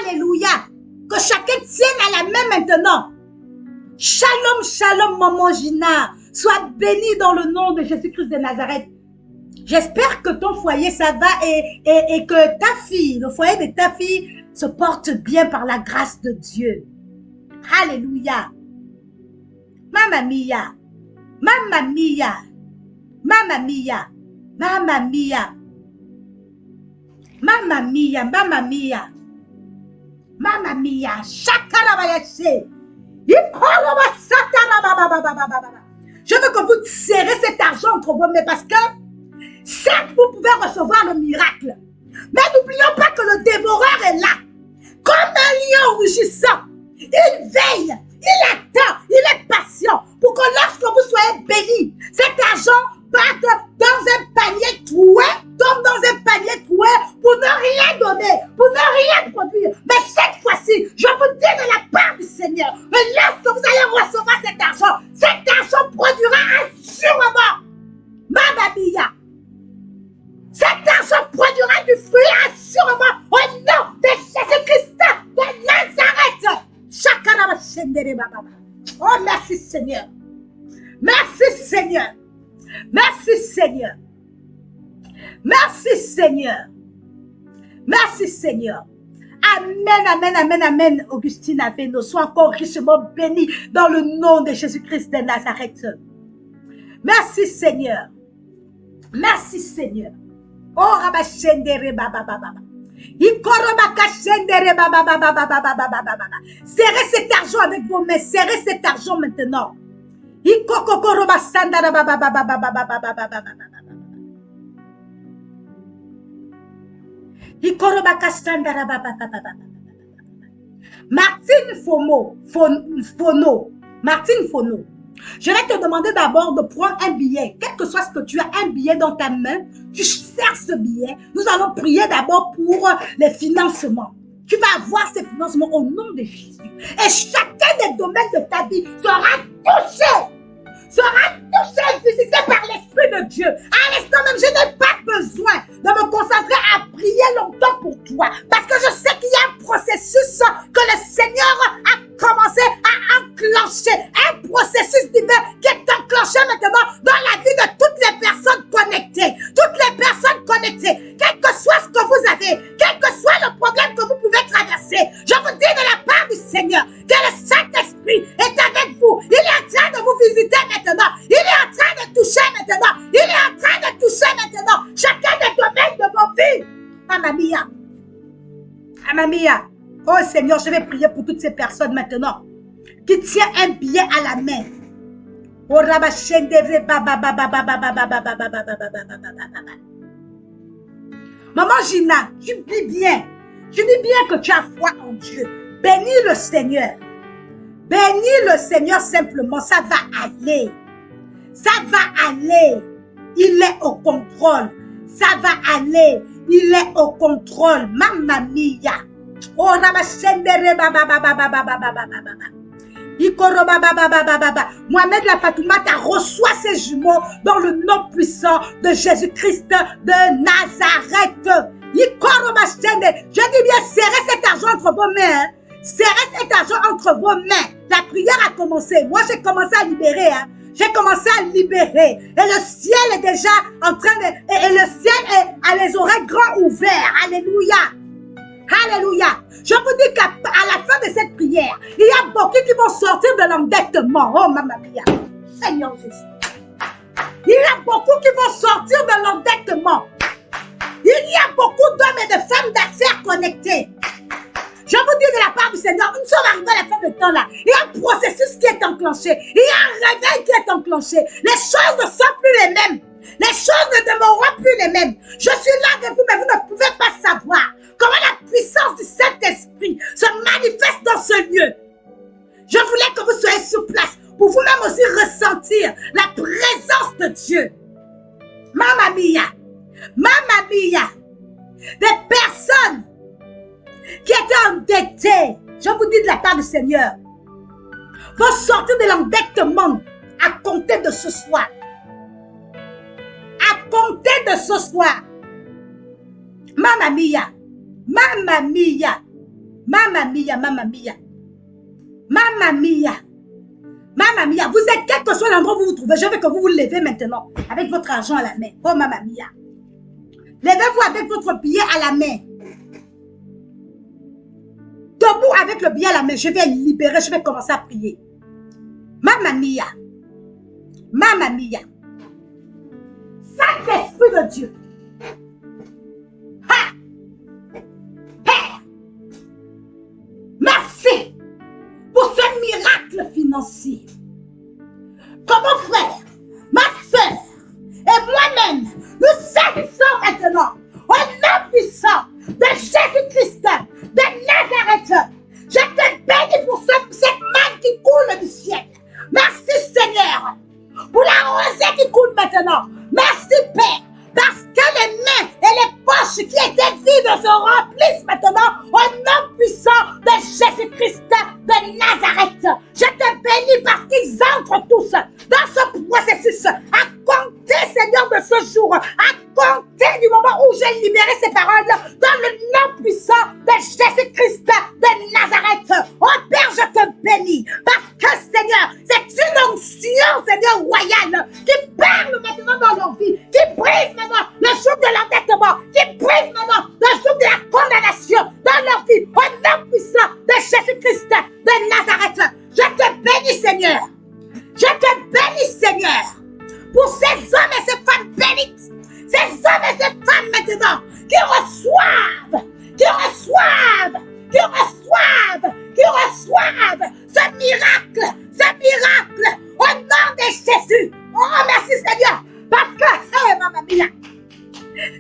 Alléluia. Que chacun tienne à la main maintenant. Shalom, shalom, maman Gina. Sois bénie dans le nom de Jésus-Christ de Nazareth. J'espère que ton foyer, ça va et que ta fille, le foyer de ta fille, se porte bien par la grâce de Dieu. Alléluia. Mamma mia. Mamma mia. Mamma mia. Mamma mia. Mamma mia. Mamma mia. Mamma mia. Shakarabayase. Je veux que vous serrez cet argent entre vos mains parce que certes, vous pouvez recevoir le miracle. Mais n'oublions pas que le dévoreur est là. Comme un lion rugissant. Il veille, il attend, il est patient pour que lorsque vous soyez bénis, cet argent parte dans un panier troué, tombe dans un panier troué pour ne rien donner, pour ne rien produire. Mais cette fois-ci, je vous dis de la part du Seigneur, lorsque vous allez recevoir cet argent produira assurément. Mamma mia. Cet argent produira du fruit assurément au nom de Jésus-Christ de Nazareth. Oh, merci Seigneur. Merci Seigneur. Merci Seigneur. Merci Seigneur. Merci Seigneur. Amen, amen, amen, amen. Augustine Aveno, sois encore richement bénie dans le nom de Jésus-Christ de Nazareth. Merci Seigneur. Merci Seigneur. Oh, Rabashendere Baba Baba. Serrez cet argent avec vos mains. Serrez cet argent maintenant. Martine Fono. Je vais te demander d'abord de prendre un billet. Quel que soit ce que tu as, un billet dans ta main, tu sers ce billet. Nous allons prier d'abord pour les financements. Tu vas avoir ces financements au nom de Jésus. Et chacun des domaines de ta vie sera touché et visité par l'Esprit de Dieu. À l'instant même, je n'ai pas besoin de me concentrer à prier longtemps pour toi. Parce que je sais qu'il y a un processus que le Seigneur a commencé à enclencher. Un processus divin qui est enclenché maintenant dans la vie de toutes les personnes connectées. Toutes les personnes connectées. Quel que soit ce que vous avez, quel que soit le problème que vous pouvez traverser, je vous dis de la part du Seigneur que le Saint-Esprit est avec vous. Il est en train de vous visiter maintenant. Il est en train de toucher maintenant. Il est en train de toucher maintenant chacun des domaines de vos vies. Amamia. Oh Seigneur, je vais prier pour toutes ces personnes maintenant qui tiennent un billet à la main. Oh Maman Gina, tu dis bien. Tu dis bien que tu as foi en Dieu. Bénis le Seigneur. Bénis le Seigneur simplement. Ça va aller. Ça va aller. Il est au contrôle. Ça va aller. Il est au contrôle. Mamma mia. Oh, Rabashendere baba baba baba baba baba. Mohamed la Fatoumata reçoit ses jumeaux dans le nom puissant de Jésus-Christ de Nazareth. Je dis bien, serrez cet argent entre vos mains. Serrez cet argent entre vos mains. La prière a commencé. Moi, j'ai commencé à libérer. J'ai commencé à libérer. Et le ciel est déjà en train de... Et le ciel a les oreilles grands ouverts. Alléluia. Alléluia. Je vous dis qu'à la fin de cette prière, il y a beaucoup qui vont sortir de l'endettement. Oh, Mamma Mia. Seigneur Jésus. Il y a beaucoup qui vont sortir de l'endettement. Il y a beaucoup d'hommes et de femmes d'affaires connectés. Je vous dis de la part du Seigneur, nous sommes arrivés à la fin de temps là. Il y a un processus qui est enclenché. Il y a un réveil qui est enclenché. Les choses ne sont plus les mêmes. Les choses ne demeureront plus les mêmes. Je suis là avec vous, mais vous ne pouvez pas savoir comment la puissance du Saint-Esprit se manifeste dans ce lieu. Je voulais que vous soyez sur place pour vous-même aussi ressentir la présence de Dieu. Mamma mia. Mamma mia. Des personnes qui étaient endettées, je vous dis de la part du Seigneur, vont sortir de l'endettement à compter de ce soir. À compter de ce soir. Mamma mia. Mamma mia. Mamma mia. Mamma mia. Mamma mia. Mamma mia. Vous êtes quel que soit l'endroit où vous vous trouvez. Je veux que vous vous levez maintenant avec votre argent à la main. Oh mamma mia. Levez-vous avec votre billet à la main. Debout avec le billet à la main. Je vais libérer. Je vais commencer à prier. Mamma mia. Mamma mia. Saint-Esprit de Dieu. Ha! Père. Merci pour ce miracle financier. Que mon frère, ma soeur et moi-même, nous saisissons maintenant au nom puissant de Jésus-Christ de Nazareth. Je te bénis pour cette manne qui coule du ciel. Merci Seigneur pour la rosée qui coule maintenant. Merci Père, parce que les mains et les poches qui étaient vides se remplissent maintenant au nom puissant de Jésus-Christ de Nazareth. Je te bénis parce qu'ils entrent tous dans ce processus. À compter, Seigneur, de ce jour, à compter du moment où j'ai libéré ces paroles dans le nom puissant de Jésus-Christ de Nazareth. Oh Père, je te bénis parce que Seigneur, c'est une onction, Seigneur, royale qui parle maintenant dans leur vie, qui brise maintenant le joug de l'endettement qui reçoivent ce miracle au nom de Jésus. Oh, merci Seigneur, parce que, maman mia,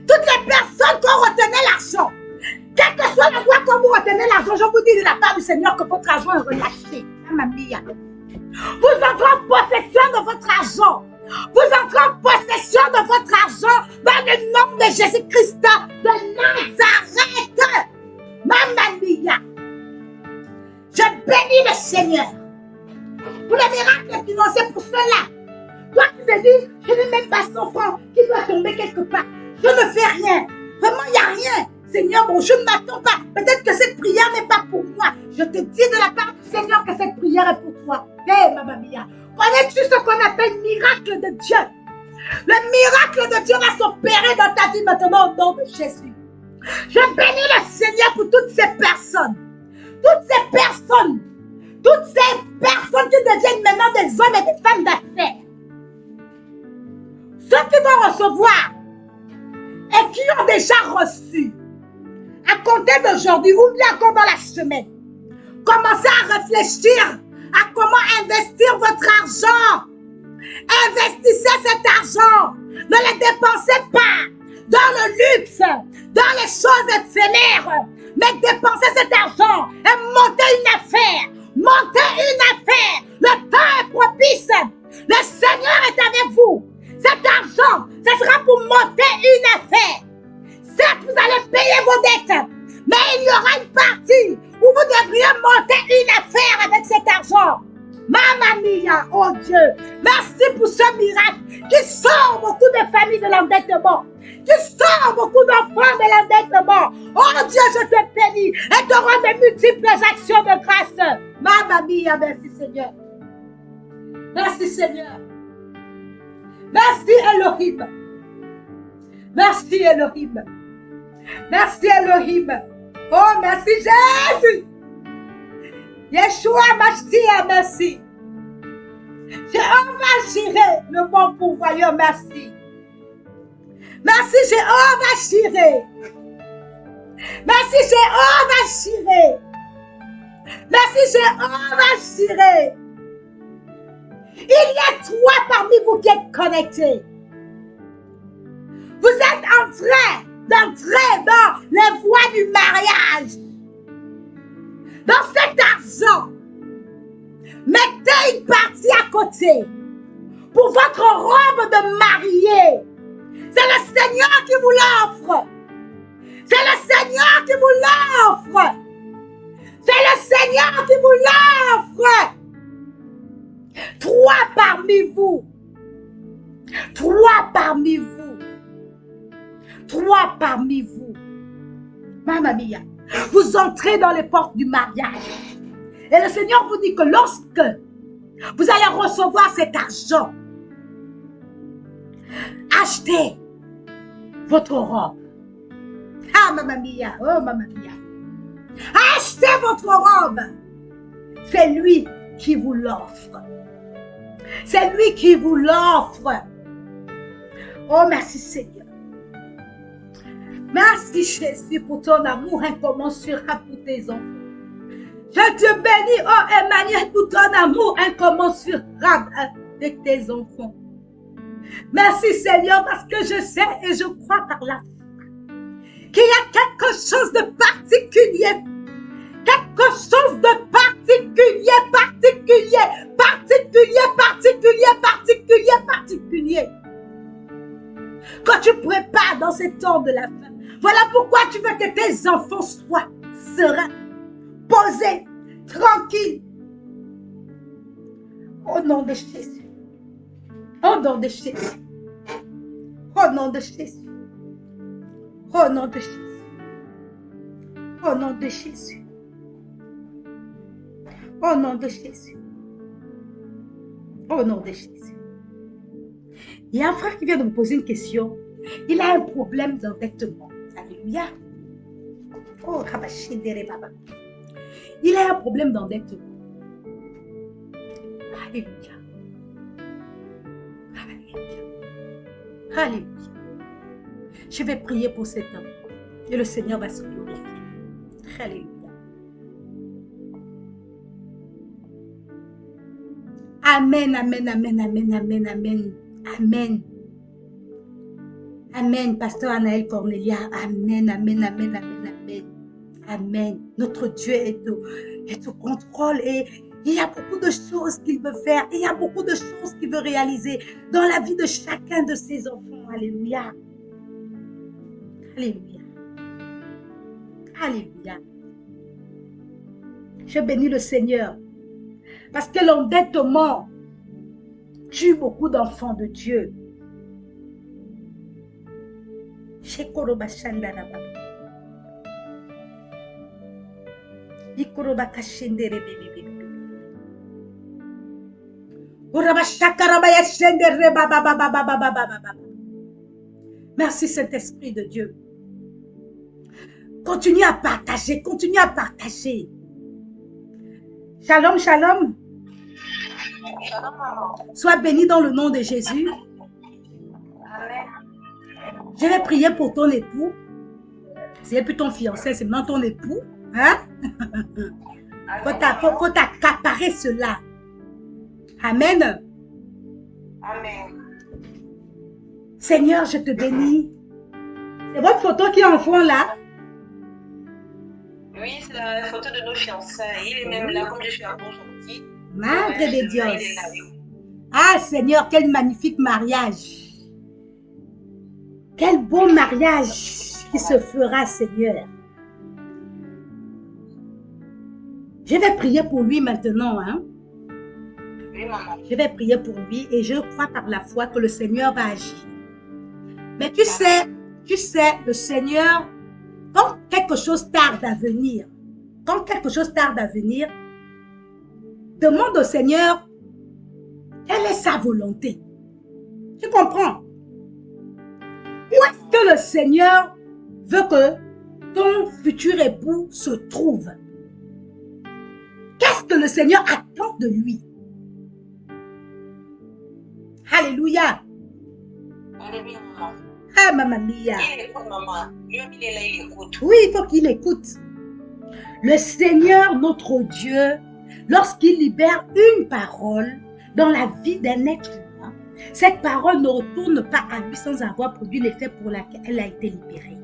toutes les personnes qui ont retenu l'argent, quelle que soit la voie que vous retenez l'argent, je vous dis de la part du Seigneur que votre argent est relâché. Maman mia. Vous entrez en possession de votre argent. Vous entrez en possession de votre argent dans le nom de Jésus-Christ de Nazareth. Maman mia. Je bénis le Seigneur pour les miracles financiers pour cela. Toi qui te dis, je n'ai même pas 100 francs qui doit tomber quelque part. Je ne fais rien. Vraiment, il n'y a rien. Seigneur, bon, je ne m'attends pas. Peut-être que cette prière n'est pas pour moi. Je te dis de la part du Seigneur que cette prière est pour toi. Hé, Maman Mia, connais-tu ce qu'on appelle miracle de Dieu? Le miracle de Dieu va s'opérer dans ta vie maintenant au nom de Jésus. Je bénis le Seigneur pour toutes ces personnes. Toutes ces personnes qui deviennent maintenant des hommes et des femmes d'affaires. Ceux qui vont recevoir et qui ont déjà reçu, à compter d'aujourd'hui ou bien encore dans la semaine, commencez à réfléchir à comment investir votre argent. Investissez cet argent. Ne le dépensez pas dans le luxe, dans les choses éphémères, mais dépensez cet argent et montez une affaire. Montez une affaire. Le temps est propice. Le Seigneur est avec vous. Cet argent, ce sera pour monter une affaire. Certes, vous allez payer vos dettes, mais il y aura une partie où vous devriez monter une affaire avec cet argent. Mamma mia, oh Dieu, merci pour ce miracle qui sort beaucoup de familles de l'endettement, qui sort beaucoup d'enfants de l'endettement. Oh Dieu, je te bénis et te rends de multiples actions de grâce. Mamma mia, merci Seigneur. Merci Seigneur. Merci Elohim. Merci Elohim. Merci Elohim. Oh, merci Jésus. Yeshua Mashiach, merci. Jéhovah Jireh, le bon pourvoyeur, merci. Merci Jéhovah Jireh. Merci Jéhovah Jireh. Merci Jéhovah Jireh. Il y a trois parmi vous qui êtes connectés. Vous êtes en train d'entrer dans les voies du mariage. Dans cet argent, mettez une partie à côté pour votre robe de mariée. C'est le Seigneur qui vous l'offre. C'est le Seigneur qui vous l'offre. C'est le Seigneur qui vous l'offre. Trois parmi vous. Trois parmi vous. Trois parmi vous. Mamma mia. Vous entrez dans les portes du mariage. Et le Seigneur vous dit que lorsque vous allez recevoir cet argent, achetez votre robe. Ah, Mamma mia. Oh, Mamma mia. Achetez votre robe. C'est lui qui vous l'offre. C'est lui qui vous l'offre. Oh, merci Seigneur. Merci Jésus pour ton amour incommensurable pour tes enfants. Je te bénis, oh Emmanuel, pour ton amour incommensurable avec tes enfants. Merci Seigneur parce que je sais et je crois par la foi qu'il y a quelque chose de particulier. Quelque chose de particulier. Quand tu prépares dans ces temps de la fin. Voilà pourquoi tu veux que tes enfants soient sereins, posés, tranquilles. Au nom de Jésus. Au nom de Jésus. Au nom de Jésus. Au nom de Jésus. Au nom de Jésus. Au nom de Jésus. Au nom de Jésus. Il y a un frère qui vient de me poser une question. Il a un problème d'endettement. Alléluia. Oh, Rabashidere Baba. Il a un problème d'endettement. Alléluia. Alléluia. Alléluia. Je vais prier pour cet homme. Et le Seigneur va se glorifier. Alléluia. Amen, amen, amen, amen, amen, amen, amen. Amen, Pasteur Anaël Cornelia. Amen, amen, amen, amen, amen. Amen. Notre Dieu est au contrôle et il y a beaucoup de choses qu'il veut faire. Il y a beaucoup de choses qu'il veut réaliser dans la vie de chacun de ses enfants. Alléluia. Alléluia. Alléluia. Je bénis le Seigneur parce que l'endettement tue beaucoup d'enfants de Dieu. Merci Saint-Esprit de Dieu. Continue à partager, continue à partager. Shalom, shalom. Shalom, maman. Sois béni dans le nom de Jésus. Amen. Je vais prier pour ton époux. C'est plus ton fiancé, c'est maintenant ton époux. Hein? Faut t'accaparer cela. Amen. Amen. Seigneur, je te bénis. C'est votre photo qui est en fond là. Oui, c'est la photo de nos fiançailles. Il est même là, comme je suis un bon gentil. Madre Ouais, de il est Dios. là. Ah Seigneur, quel magnifique mariage. Quel beau mariage qui se fera, Seigneur. Je vais prier pour lui maintenant. Hein? Oui, maman. Je vais prier pour lui et je crois par la foi que le Seigneur va agir. Mais tu sais, le Seigneur, quand quelque chose tarde à venir, demande au Seigneur quelle est sa volonté. Tu comprends? Où est-ce que le Seigneur veut que ton futur époux se trouve? Qu'est-ce que le Seigneur attend de lui? Alléluia. Alléluia, maman. Ah, maman mia. Il écoute, maman. Lui, il est là, il écoute. Oui, il faut qu'il écoute. Le Seigneur, notre Dieu, lorsqu'il libère une parole dans la vie d'un être humain, cette parole ne retourne pas à lui sans avoir produit l'effet pour lequel elle a été libérée.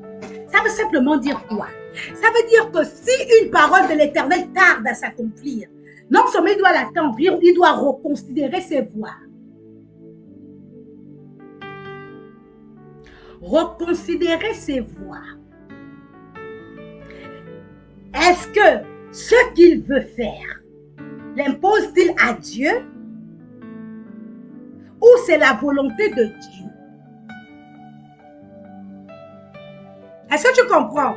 Ça veut simplement dire quoi? Ça veut dire que si une parole de l'Éternel tarde à s'accomplir, non seulement il doit l'attendre, il doit reconsidérer ses voies. Reconsidérer ses voies. Est-ce que ce qu'il veut faire l'impose-t-il à Dieu ou c'est la volonté de Dieu? Est-ce que tu comprends?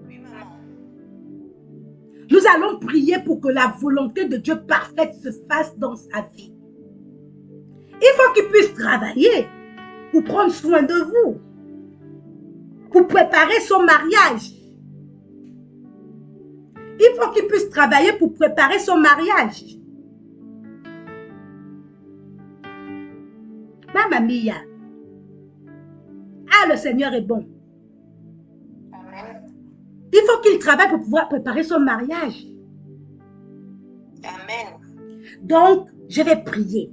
Oui, maman. Nous allons prier pour que la volonté de Dieu parfaite se fasse dans sa vie. Il faut qu'il puisse travailler pour prendre soin de vous, pour préparer son mariage. Il faut qu'il puisse travailler pour préparer son mariage. Mamma mia. Ah, le Seigneur est bon. Amen. Il faut qu'il travaille pour pouvoir préparer son mariage. Amen. Donc, je vais prier.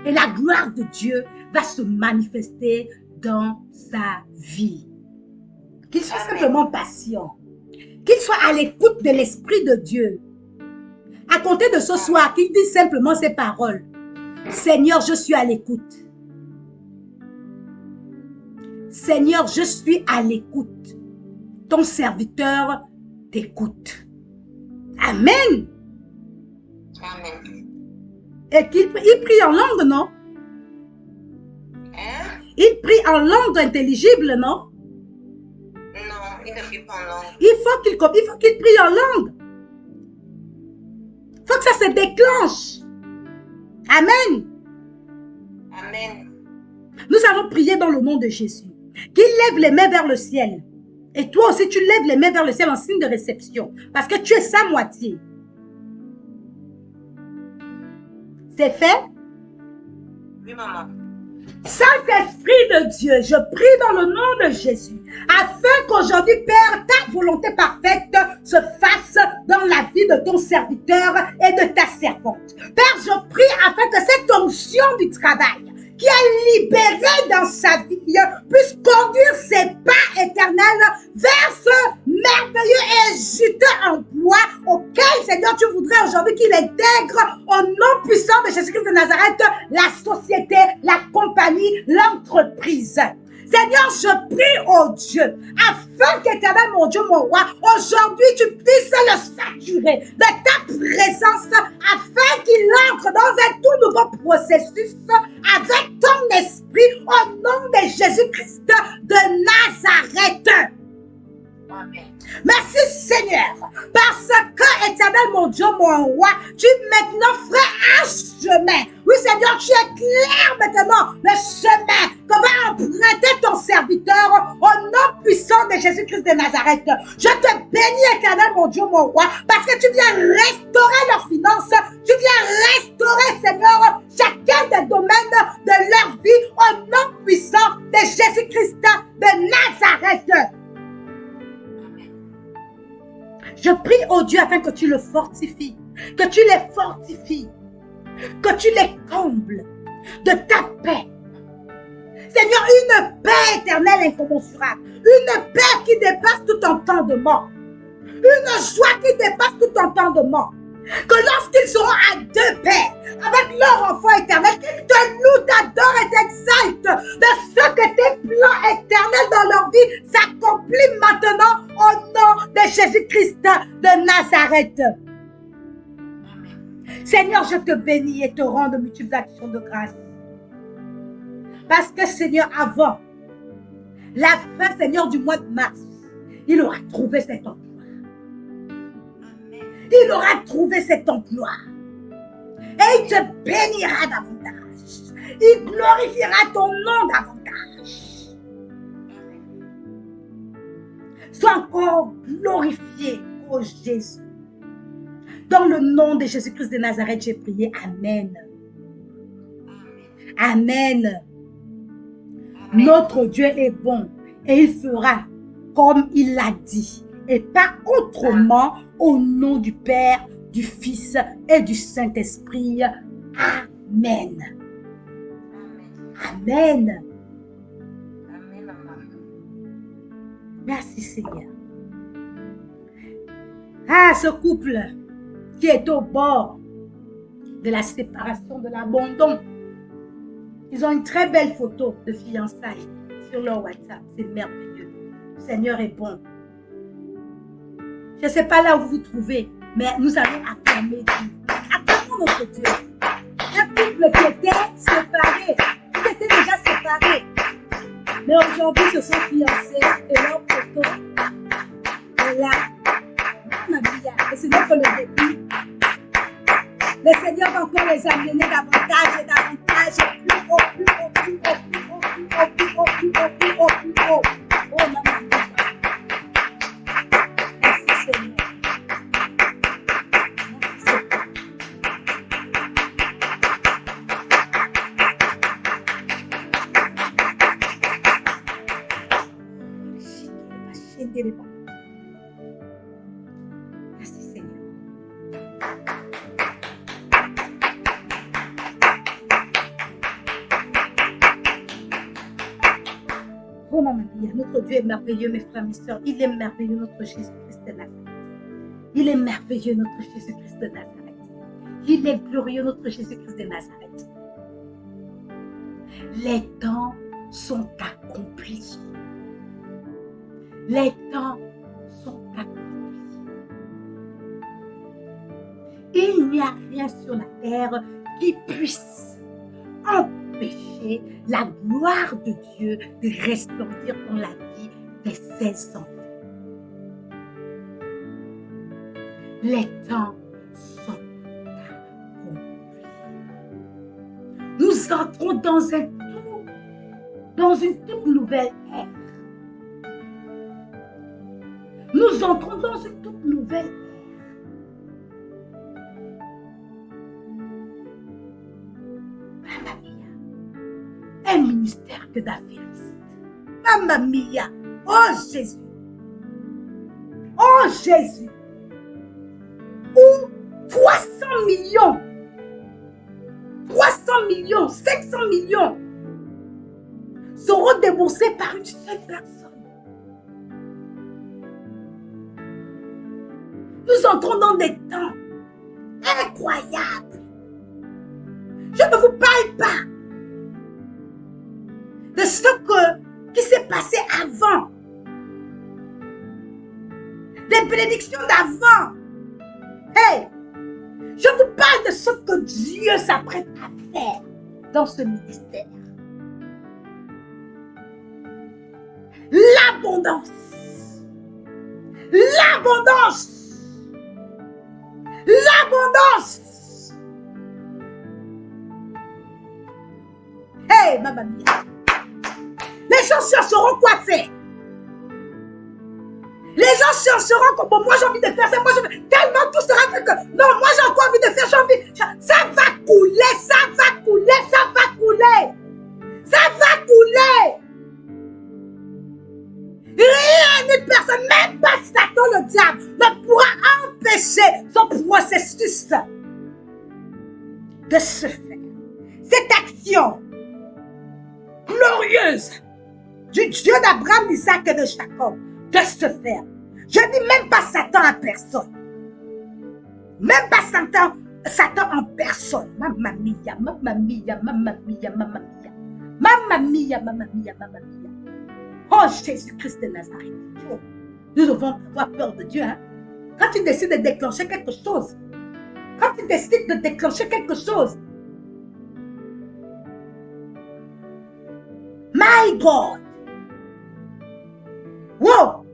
Et la gloire de Dieu va se manifester dans sa vie. Qu'il soit Amen. simplement patient. Qu'il soit à l'écoute de l'Esprit de Dieu. À compter de ce soir, qu'il dise simplement ces paroles. Seigneur, je suis à l'écoute. Seigneur, je suis à l'écoute. Ton serviteur t'écoute. Amen. Amen. Et qu'il prie en langue, non? Hein? Il prie en langue intelligible, non? Non, il ne prie pas en langue. Il faut qu'il prie en langue. Il faut que ça se déclenche. Amen. Amen. Nous allons prier dans le nom de Jésus. Qu'il lève les mains vers le ciel. Et toi aussi, tu lèves les mains vers le ciel en signe de réception. Parce que tu es sa moitié. C'est fait? Oui, maman. Saint-Esprit de Dieu, je prie dans le nom de Jésus, afin qu'aujourd'hui, Père, ta volonté parfaite se fasse dans la vie de ton serviteur et de ta servante. Père, je prie afin que cette onction du travail qui est libérée dans sa vie puisse conduire ses pas éternels vers ce merveilleux et juteux emploi auquel, Seigneur, tu voudrais aujourd'hui qu'il intègre au nom puissant de Jésus-Christ de Nazareth la société, la compagnie, l'entreprise. Seigneur, je prie, oh Dieu, afin qu'éternel, mon Dieu, mon roi, aujourd'hui tu puisses le saturer de ta présence, afin qu'il entre dans un tout nouveau processus avec ton esprit au nom de Jésus-Christ de Nazareth. Amen. Merci Seigneur, parce que, éternel mon Dieu, mon roi, tu maintenant ferais un chemin. Oui Seigneur, tu éclaires maintenant le chemin que va emprunter ton serviteur au nom puissant de Jésus-Christ de Nazareth. Je te bénis, éternel mon Dieu, mon roi, parce que tu viens restaurer leurs finances, tu viens restaurer, Seigneur, chacun des domaines de leur vie au nom puissant de Jésus-Christ de Nazareth. Je prie, oh Dieu, afin que tu le fortifies, que tu les fortifies, que tu les combles de ta paix. Seigneur, une paix éternelle incommensurable, une paix qui dépasse tout entendement, une joie qui dépasse tout entendement. Que lorsqu'ils seront à deux paix avec leur enfant éternel, qu'ils te louent, t'adorent et t'exaltent de ce que tes plans éternels dans leur vie s'accomplissent maintenant au nom de Jésus-Christ de Nazareth. Seigneur, je te bénis et te rends de multiples actions de grâce. Parce que Seigneur, avant la fin, Seigneur, du mois de mars, il aura trouvé cet emploi. Il aura trouvé cet emploi. Et il te bénira davantage. Il glorifiera ton nom davantage. Sois encore glorifié, ô Jésus. Dans le nom de Jésus-Christ de Nazareth, j'ai prié. Amen. Amen. Notre Dieu est bon et il fera comme il l'a dit et pas autrement, au nom du Père, du Fils et du Saint-Esprit. Amen. Amen. Merci Seigneur. Ah, ce couple qui est au bord de la séparation, de l'abandon. Ils ont une très belle photo de fiançailles sur leur WhatsApp. C'est merveilleux. Le Seigneur est bon. Je ne sais pas là où vous vous trouvez, mais nous allons acclamer Dieu. Acclamons notre Dieu. Un couple qui était séparé, qui était déjà séparé, mais aujourd'hui se sont fiancés et leur photo est là. Le Seigneur fait le début. Le Seigneur va encore les amener davantage et davantage, et plus haut, plus haut, plus haut, plus haut, plus haut, plus haut, plus haut, plus haut, plus haut. Oh non, non, non. Merci Seigneur. Merci Seigneur. Oh Maman Mia, notre Dieu est merveilleux, mes frères, mes sœurs. Il est merveilleux, notre Jésus-Christ de Nazareth. Il est merveilleux, notre Jésus-Christ de Nazareth. Il est glorieux, notre Jésus-Christ de Nazareth. Les temps sont accomplis. Les temps sont accomplis. Il n'y a rien sur la terre qui puisse empêcher la gloire de Dieu de resplendir dans la vie de ses enfants. Les temps sont accomplis. Nous entrons dans une toute nouvelle ère. Nous entrons dans une toute nouvelle ère. Un ministère que d'affaires. Mamma mia. Oh Jésus. Oh Jésus. Où 300 millions, 300 millions, 500 millions seront déboursés par une seule personne. Nous entrons dans des temps incroyables. Je ne vous parle pas de ce qui s'est passé avant. Des bénédictions d'avant. Hey, je vous parle de ce que Dieu s'apprête à faire dans ce ministère. L'abondance. L'abondance. L'abondance. Hey, maman mia. Les gens chercheront quoi faire. Les gens chercheront comme bon, moi j'ai envie de faire ça, moi je veux. Tellement tout sera fait que non, moi j'ai encore envie de faire, j'ai envie. Ça va couler, ça va couler, ça va couler. Ça va couler. Rien ni personne, même pas Satan le diable, ne pourra empêcher son processus de se faire. Cette action glorieuse du Dieu d'Abraham, d'Isaac et de Jacob de se faire. Je dis même pas Satan en personne. Même pas Satan en personne. Mamma mia, mamma mia, mamma mia, mamma mia. Mamma mia, mamma mia, mamma mia. Oh Jésus-Christ de Nazareth. Oh, nous devons avoir peur de Dieu. Hein? Quand tu décides de déclencher quelque chose, quand tu décides de déclencher quelque chose, my God. Wow!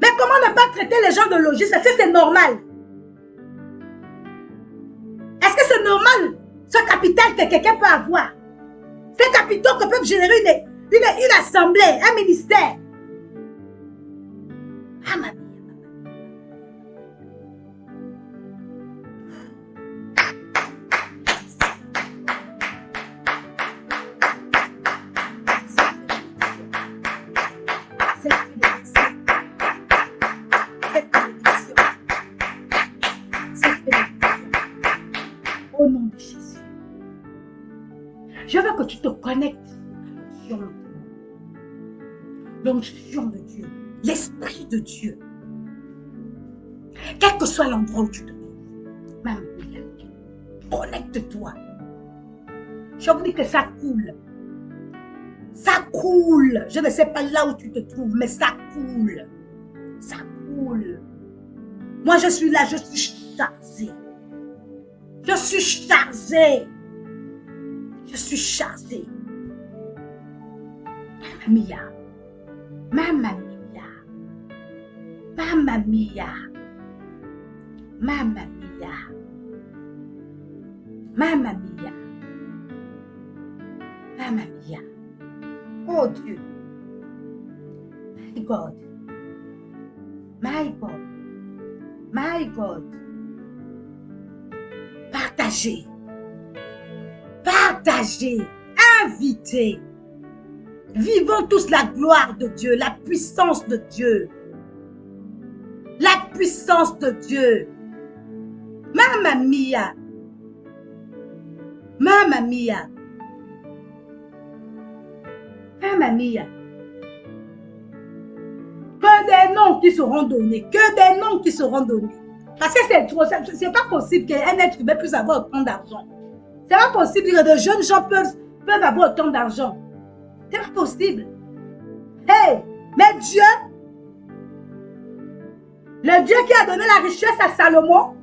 Mais comment ne pas traiter les gens de logis? Est-ce que c'est normal? Est-ce que c'est normal ce capital que quelqu'un peut avoir? Ces capitaux que peuvent générer une assemblée, un ministère. Ah ma vie. Au nom de Jésus, je veux que tu te connectes à l'onction de Dieu, l'Esprit de Dieu. Quel que soit l'endroit où tu te trouves, même connecte-toi. Je vous dis que ça coule. Ça coule. Je ne sais pas là où tu te trouves, mais ça coule. Ça coule. Moi, je suis là, je suis chargée. Je suis chargée. Je suis chargée. Mamma mia. Mamma mia. Mamma mia. Mamma mia. Mamma mia. Mamma mia. Oh Dieu. My God. My God. My God. Partagez. Partagez. Invitez. Vivons tous la gloire de Dieu, la puissance de Dieu. La puissance de Dieu. Mamma mia. Mamma mia. Mamma mia. Que des noms qui seront donnés. Que des noms qui seront donnés. Parce que c'est trop. C'est pas possible qu'un être humain puisse avoir autant d'argent. C'est pas possible que de jeunes gens peuvent avoir autant d'argent. C'est pas possible. Hey, mais Dieu, le Dieu qui a donné la richesse à Salomon,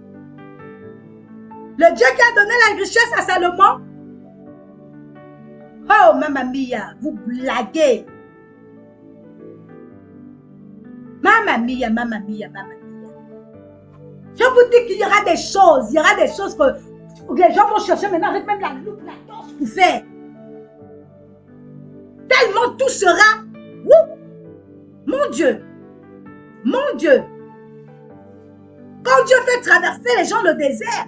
le Dieu qui a donné la richesse à Salomon, oh, mamma mia, vous blaguez. Mamma mia, mamma mia, mamma mia. Je vous dis qu'il y aura des choses, que les gens vont chercher maintenant avec même la loupe, la torche pour faire. Tellement tout sera. Wouh, mon Dieu. Mon Dieu. Quand Dieu fait traverser les gens le désert,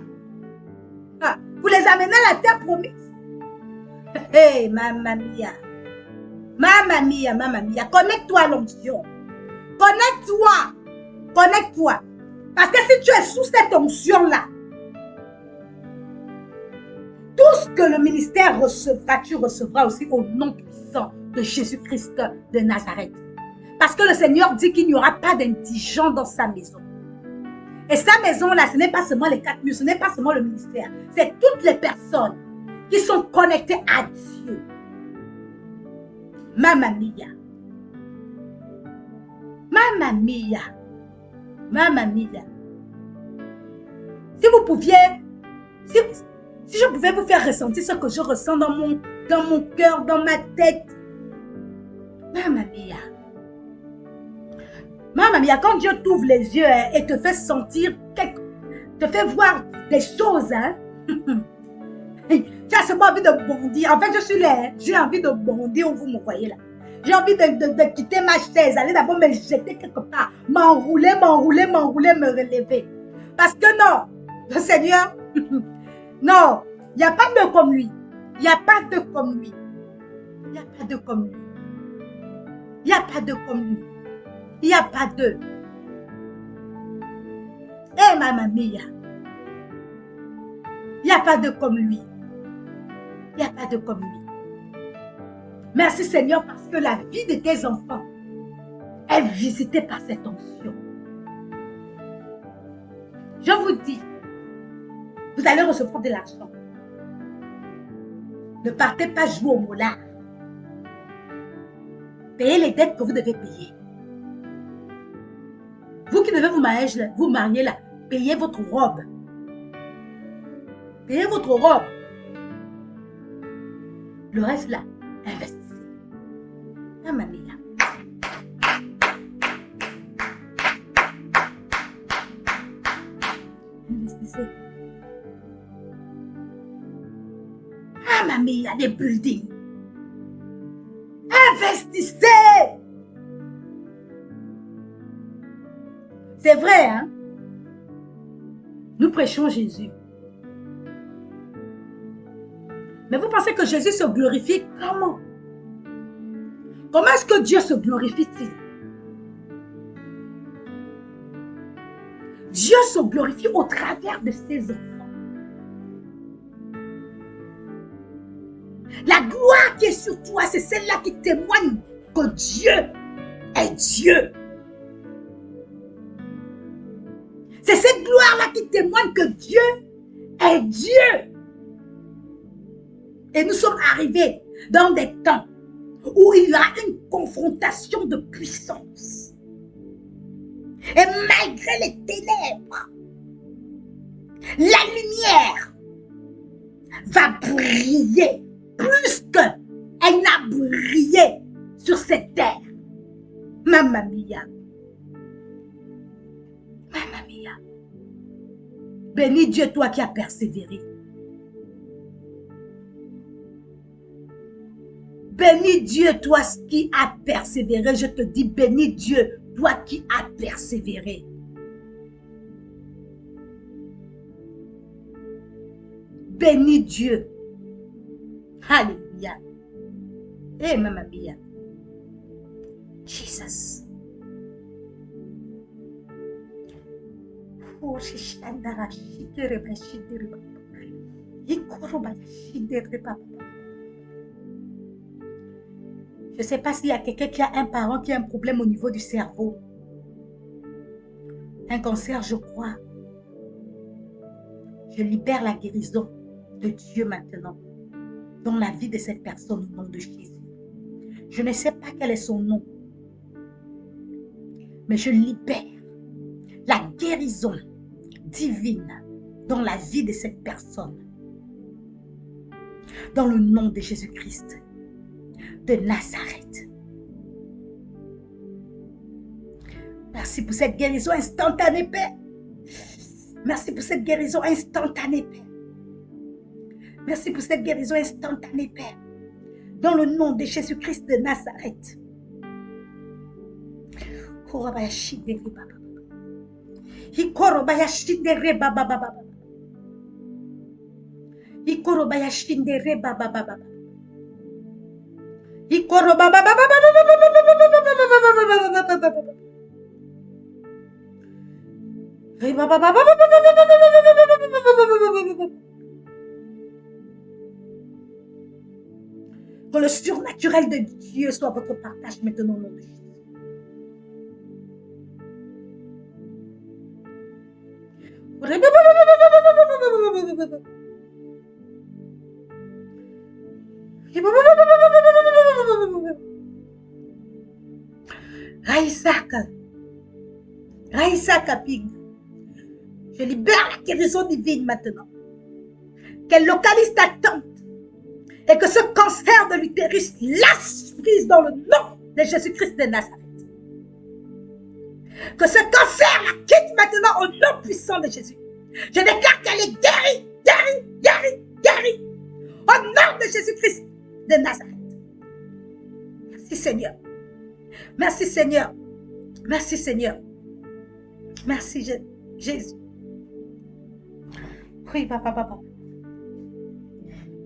vous les amenez à la terre promise. Hey, mamma mia. Mamma mia, connecte-toi à l'onction. Connecte-toi. Connecte-toi. Parce que si tu es sous cette onction-là, tout ce que le ministère recevra, tu recevras aussi au nom puissant de Jésus-Christ de Nazareth. Parce que le Seigneur dit qu'il n'y aura pas d'indigents dans sa maison. Et sa maison-là, ce n'est pas seulement les 4 murs, ce n'est pas seulement le ministère. C'est toutes les personnes qui sont connectées à Dieu. Mamma mia. Mamma mia. Mamma mia. Si vous pouviez, si je pouvais vous faire ressentir ce que je ressens dans mon cœur, dans ma tête. Mamma mia. Mamma mia, quand Dieu t'ouvre les yeux et te fait sentir, te fait voir des choses, hein, tu as seulement envie de bondir. En fait, je suis là, hein, j'ai envie de bondir où vous me voyez là. J'ai envie de quitter ma chaise, aller d'abord me jeter quelque part, m'enrouler, me relever. Parce que non, le Seigneur, non, il n'y a pas de comme lui. Il n'y a pas de comme lui. Il n'y a pas de comme lui. Il n'y a pas de comme lui. Il n'y a pas de. Eh, mamma mia. Il n'y a pas de comme lui. Il n'y a pas de comme lui. Merci Seigneur parce que la vie de tes enfants est visitée par cette onction. Je vous dis, vous allez recevoir de l'argent. Ne partez pas jouer au moulard. Payez les dettes que vous devez payer. Vous qui devez vous marier là, payez votre robe. Payez votre robe. Le reste là, investissez. Mamma mia. Investissez. Mamma mia, des buildings. Investissez. C'est vrai, hein? Nous prêchons Jésus. Mais vous pensez que Jésus se glorifie comment? Comment est-ce que Dieu se glorifie-t-il? Dieu se glorifie au travers de ses enfants. La gloire qui est sur toi, c'est celle-là qui témoigne que Dieu est Dieu. C'est cette gloire-là qui témoigne que Dieu est Dieu. Et nous sommes arrivés dans des temps où il y a une confrontation de puissance. Et malgré les ténèbres, la lumière va briller plus qu'elle n'a brillé sur cette terre. Mamma mia. Mamma mia. Bénis Dieu, toi qui as persévéré. Bénis Dieu, toi qui as persévéré. Je te dis, bénis Dieu, toi qui as persévéré. Bénis Dieu. Alléluia. Eh, Mamma mia. Jesus. Oh, je ne sais pas s'il y a quelqu'un qui a un parent qui a un problème au niveau du cerveau. Un cancer, je crois. Je libère la guérison de Dieu maintenant dans la vie de cette personne au nom de Jésus. Je ne sais pas quel est son nom, mais je libère la guérison divine dans la vie de cette personne. Dans le nom de Jésus-Christ de Nazareth. Merci pour cette guérison instantanée, Père. Merci pour cette guérison instantanée, Père. Merci pour cette guérison instantanée, Père. Dans le nom de Jésus-Christ de Nazareth. Que le surnaturel de Dieu soit votre partage maintenant au nom de Jésus. Raïsaka Pig. Je libère la guérison divine maintenant. Qu'elle localise ta tente. Et que ce cancer de l'utérus lâche prise dans le nom de Jésus-Christ de Nazareth. Que ce cancer la quitte maintenant au nom puissant de Jésus. Je déclare qu'elle est guérie, guérie, guérie, guérie. Au nom de Jésus-Christ de Nazareth. Merci Seigneur. Merci Seigneur. Merci Seigneur. Merci Jésus. Oui, papa.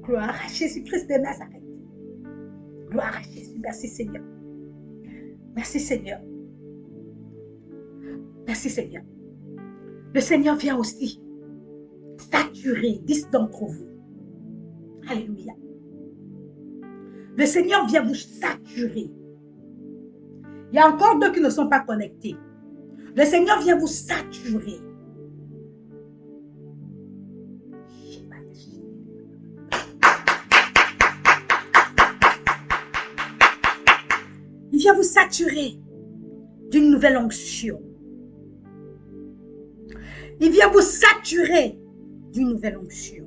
Gloire à Jésus-Christ de Nazareth. Gloire à Jésus. Merci Seigneur. Merci Seigneur. Merci Seigneur. Le Seigneur vient aussi saturer 10 d'entre vous. Alléluia. Le Seigneur vient vous saturer. Il y a encore deux qui ne sont pas connectés. Le Seigneur vient vous saturer. Il vient vous saturer d'une nouvelle onction. Il vient vous saturer d'une nouvelle onction.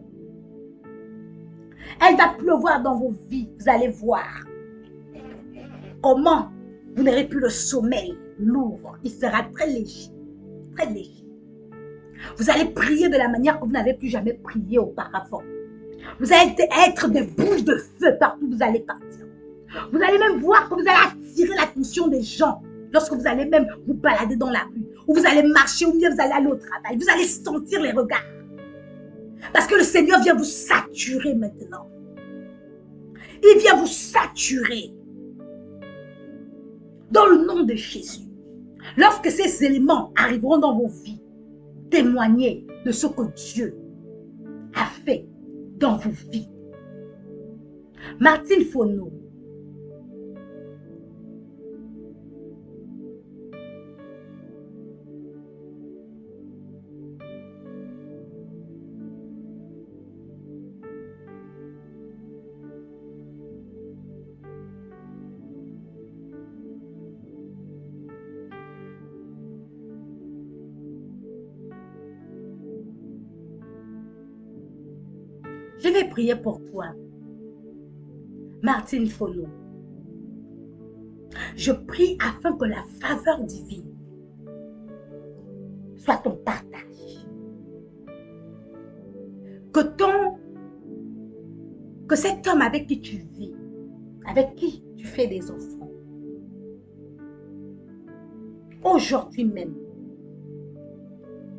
Elle va pleuvoir dans vos vies. Vous allez voir comment vous n'aurez plus le sommeil lourd. Il sera très léger. Très léger. Vous allez prier de la manière que vous n'avez plus jamais prié auparavant. Vous allez être des bouches de feu partout où vous allez partir. Vous allez même voir que vous allez attirer l'attention des gens lorsque vous allez même vous balader dans la rue, ou vous allez marcher, ou bien vous allez aller au travail. Vous allez sentir les regards. Parce que le Seigneur vient vous saturer maintenant. Il vient vous saturer. Dans le nom de Jésus. Lorsque ces éléments arriveront dans vos vies, témoignez de ce que Dieu a fait dans vos vies. Martine Fono. Je vais prier pour toi, Martine Fono. Je prie afin que la faveur divine soit ton partage. Que cet homme avec qui tu vis, avec qui tu fais des enfants, aujourd'hui même,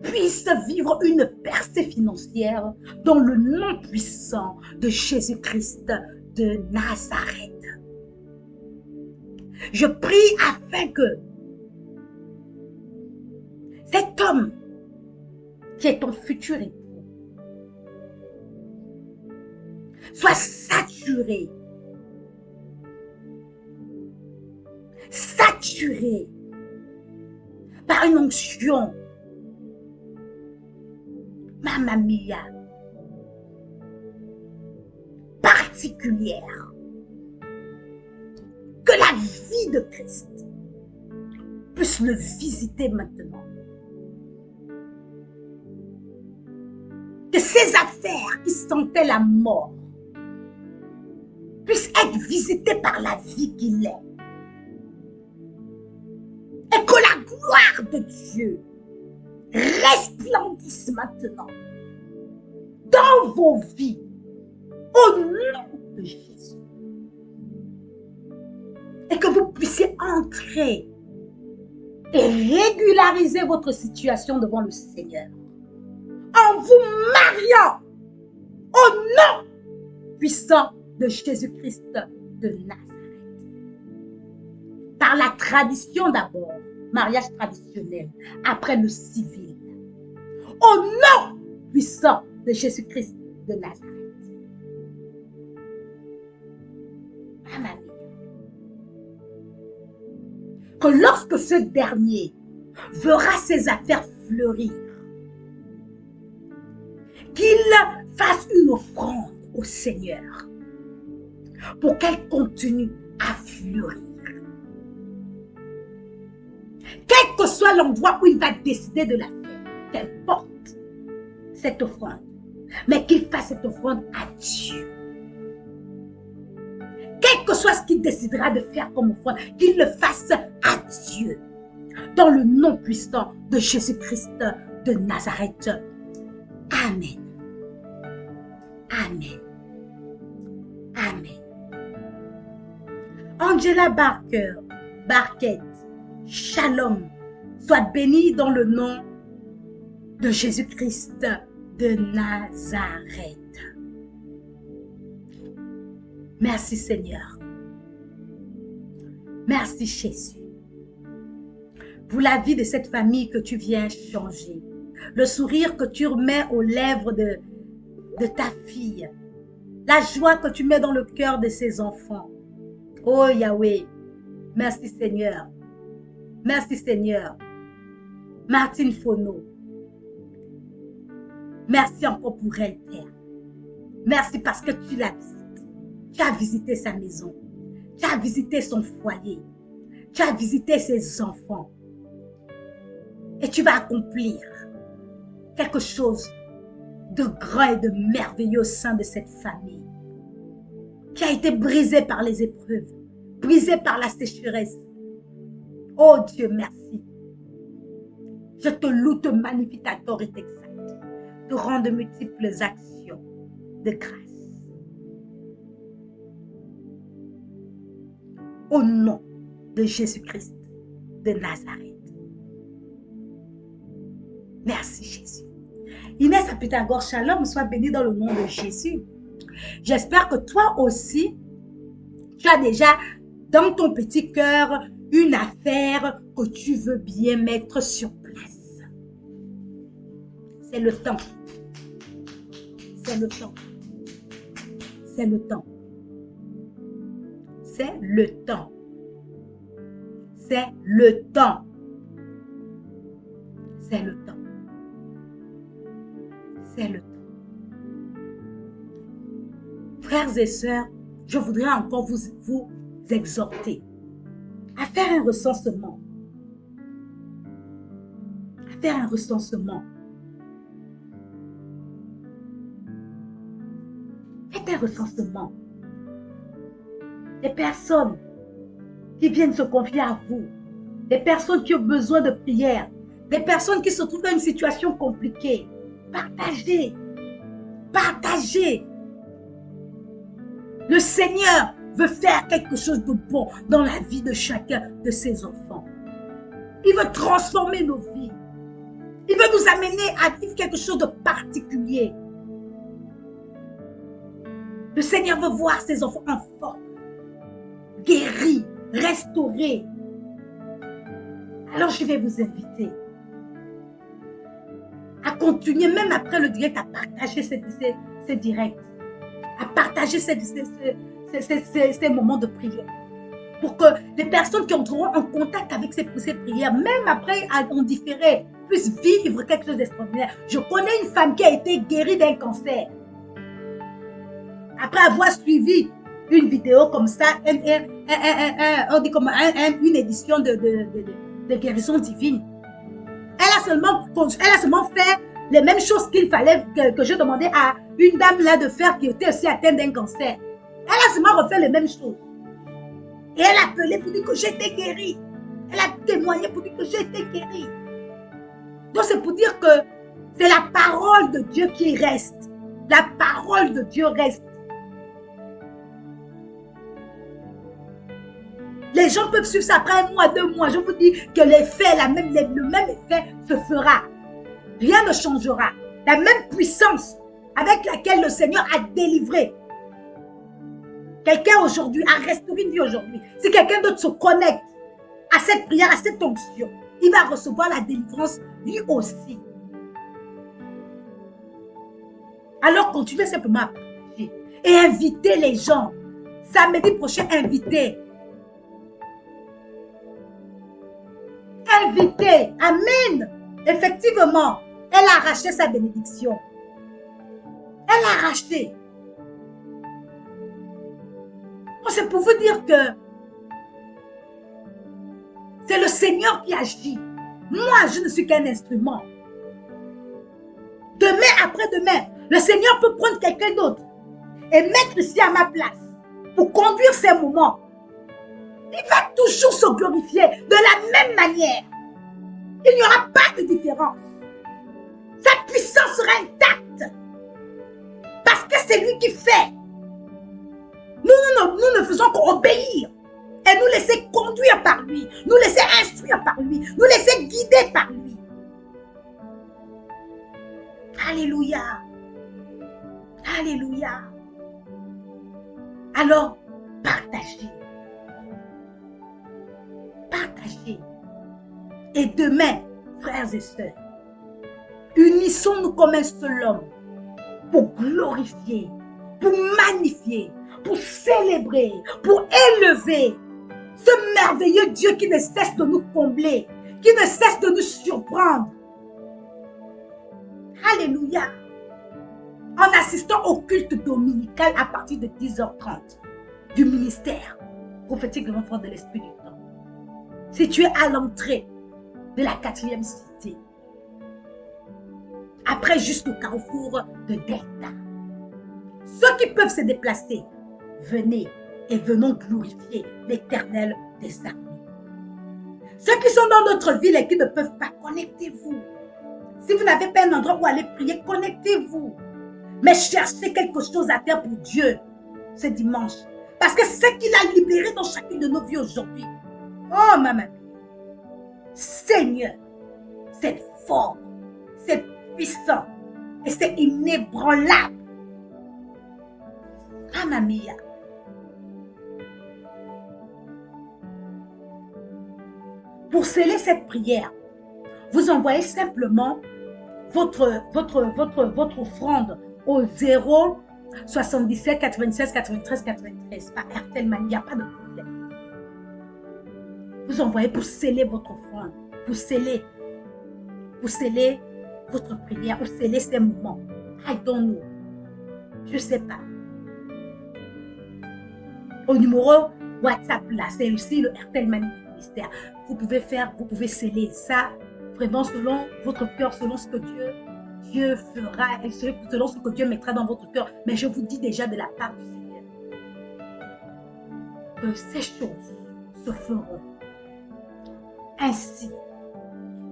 puisse vivre une percée financière dans le nom puissant de Jésus-Christ de Nazareth. Je prie afin que cet homme qui est ton futur époux soit saturé par une onction, Mamma mia, particulière. Que la vie de Christ puisse le visiter maintenant. Que ses affaires qui sentaient la mort puissent être visitées par la vie qu'il est. Et que la gloire de Dieu resplendisse maintenant dans vos vies au nom de Jésus. Et que vous puissiez entrer et régulariser votre situation devant le Seigneur en vous mariant au nom puissant de Jésus-Christ de Nazareth. tradition d'abord, mariage traditionnel, après le civil. Au nom puissant de Jésus-Christ de Nazareth. Amen. Que lorsque ce dernier verra ses affaires fleurir, qu'il fasse une offrande au Seigneur pour qu'elle continue à fleurir. Quel que soit l'endroit où il va décider de la faire, qu'importe cette offrande, mais qu'il fasse cette offrande à Dieu. Quel que soit ce qu'il décidera de faire comme offrande, qu'il le fasse à Dieu. Dans le nom puissant de Jésus-Christ de Nazareth. Amen. Amen. Amen. Angela Barquette, Shalom, soit bénie dans le nom de Jésus-Christ de Nazareth. Merci Seigneur. Merci Jésus. Pour la vie de cette famille que tu viens changer. Le sourire que tu remets aux lèvres de ta fille. La joie que tu mets dans le cœur de ses enfants. Oh Yahweh, merci Seigneur. Merci Seigneur. Martine Fono. Merci encore pour elle, Père. Merci parce que tu l'as visité. Tu as visité sa maison. Tu as visité son foyer. Tu as visité ses enfants. Et tu vas accomplir quelque chose de grand et de merveilleux au sein de cette famille qui a été brisée par les épreuves, brisée par la sécheresse. Oh Dieu, merci. Je te loue, te magnifie, t'adore et t'exalte. Te rends de multiples actions de grâce. Au nom de Jésus-Christ de Nazareth. Merci Jésus. Inès à Pythagore, Shalom, sois bénie dans le nom de Jésus. J'espère que toi aussi, tu as déjà dans ton petit cœur une affaire que tu veux bien mettre sur place. C'est le temps. C'est le temps. C'est le temps. C'est le temps. C'est le temps. C'est le temps. C'est le temps. Frères et sœurs, je voudrais encore vous exhorter à faire un recensement. À faire un recensement. Faites un recensement. Des personnes qui viennent se confier à vous. Des personnes qui ont besoin de prière. Des personnes qui se trouvent dans une situation compliquée. Partagez. Partagez. Le Seigneur veut faire quelque chose de bon dans la vie de chacun de ses enfants. Il veut transformer nos vies. Il veut nous amener à vivre quelque chose de particulier. Le Seigneur veut voir ses enfants en forme, guéris, restaurés. Alors je vais vous inviter à continuer, même après le direct, à partager ces directs, à partager ces moments de prière. Pour que les personnes qui entreront en contact avec ces prières, même après en différé, puissent vivre quelque chose d'extraordinaire. Je connais une femme qui a été guérie d'un cancer. Après avoir suivi une vidéo comme ça, on dit comme une édition de guérison divine. Elle a seulement fait les mêmes choses qu'il fallait que je demandais à une dame là de faire qui était aussi atteinte d'un cancer. Elle a seulement refait les mêmes choses. Et elle a appelé pour dire que j'étais guérie. Elle a témoigné pour dire que j'étais guérie. Donc c'est pour dire que c'est la parole de Dieu qui reste. La parole de Dieu reste. Les gens peuvent suivre ça après 1 mois, 2 mois. Je vous dis que l'effet, le même effet se fera. Rien ne changera. La même puissance avec laquelle le Seigneur a délivré quelqu'un aujourd'hui, a restauré une vie aujourd'hui. Si quelqu'un d'autre se connecte à cette prière, à cette onction, il va recevoir la délivrance lui aussi. Alors, continuez simplement à partager et inviter les gens. Samedi prochain, invitez. Invitez. Amen. Effectivement, elle a arraché sa bénédiction. Elle a arraché. C'est pour vous dire que c'est le Seigneur qui agit. Moi, je ne suis qu'un instrument. Demain, après-demain, le Seigneur peut prendre quelqu'un d'autre et mettre ici à ma place pour conduire ces moments. Il va toujours se glorifier de la même manière. Il n'y aura pas de différence. Sa puissance sera intacte. Parce que c'est lui qui fait. Nous ne faisons qu'obéir et nous laisser conduire par lui, nous laisser instruire par lui, nous laisser guider par lui. Alléluia. Alléluia. Alors, partagez. Partagez. Et demain, frères et sœurs, unissons-nous comme un seul homme pour glorifier, pour magnifier, pour célébrer, pour élever ce merveilleux Dieu qui ne cesse de nous combler, qui ne cesse de nous surprendre. Alléluia. En assistant au culte dominical à partir de 10h30 du ministère prophétique de l'enfant de l'Esprit du temps. Situé à l'entrée de la 4e cité. Après, jusqu'au carrefour de Delta. Ceux qui peuvent se déplacer, venez et venons glorifier l'Éternel des armées. Ceux qui sont dans notre ville et qui ne peuvent pas, connectez-vous. Si vous n'avez pas un endroit où aller prier, connectez-vous. Mais cherchez quelque chose à faire pour Dieu ce dimanche. Parce que ce qu'il a libéré dans chacune de nos vies aujourd'hui. Oh, maman. Seigneur, c'est fort, c'est puissant et c'est inébranlable. Mamma mia. Pour sceller cette prière, vous envoyez simplement votre offrande au 0 77 96 93 93 par RTL Money. Il n'y a pas de problème. Vous envoyez pour sceller votre offrande, pour sceller votre prière, pour sceller ces moments. I don't know. Je ne sais pas. Au numéro WhatsApp là, c'est aussi le RTL Money du ministère. Vous pouvez sceller ça vraiment selon votre cœur, selon ce que Dieu fera et selon ce que Dieu mettra dans votre cœur. Mais je vous dis déjà de la part du Seigneur que ces choses se feront ainsi,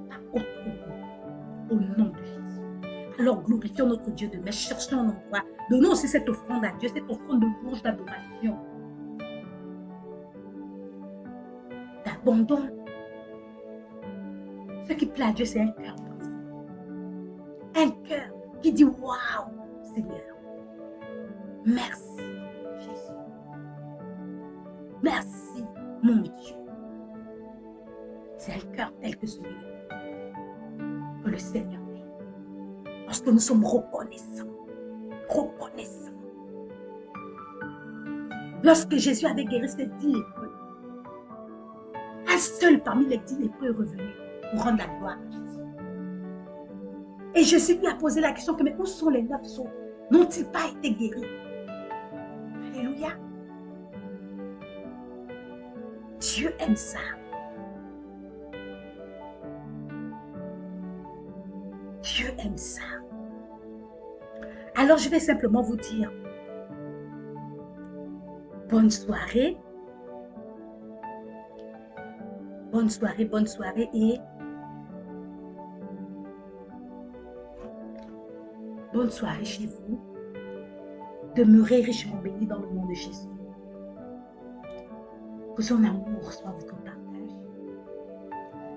pas autrement, au nom de Jésus. Alors glorifions notre Dieu demain, cherchons un endroit, donnons aussi cette offrande à Dieu, cette offrande de louange, d'adoration, d'abandon. Ce qui plaît à Dieu, c'est un cœur brisé. Un cœur qui dit waouh, Seigneur. Merci, Jésus. Merci, mon Dieu. C'est un cœur tel que celui-là que le Seigneur est. Lorsque nous sommes reconnaissants. Reconnaissants. Lorsque Jésus avait guéri ces 10 lépreux, un seul parmi les 10 lépreux est revenu pour rendre la gloire à Jésus. Et Jésus lui a posé la question que mais où sont les 9 autres? N'ont-ils pas été guéris? Alléluia. Dieu aime ça. Dieu aime ça. Alors je vais simplement vous dire bonne soirée. Bonne soirée et bonne soirée chez vous. Demeurez richement bénis dans le nom de Jésus. Que son amour soit votre partage.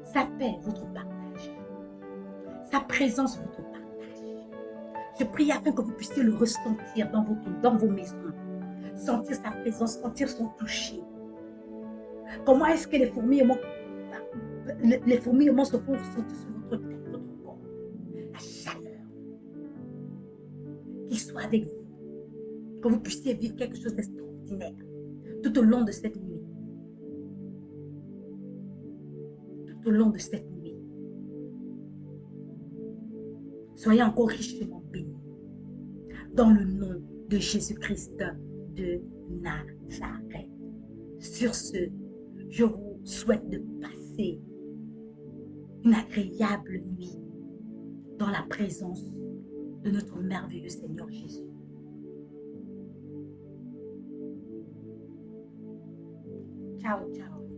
Sa paix, votre partage. Sa présence, votre partage. Je prie afin que vous puissiez le ressentir dans vos maisons. Sentir sa présence, sentir son toucher. Comment est-ce que les fourmis les fourmillements se font ressentir sur votre tête, votre corps. La chaleur. Qu'il soit avec vous. Que vous puissiez vivre quelque chose d'extraordinaire tout au long de cette nuit. Tout au long de cette nuit. Soyez encore richement bénis. Dans le nom de Jésus-Christ de Nazareth. Sur ce, je vous souhaite de passer une agréable nuit dans la présence de notre merveilleux Seigneur Jésus. Ciao, ciao.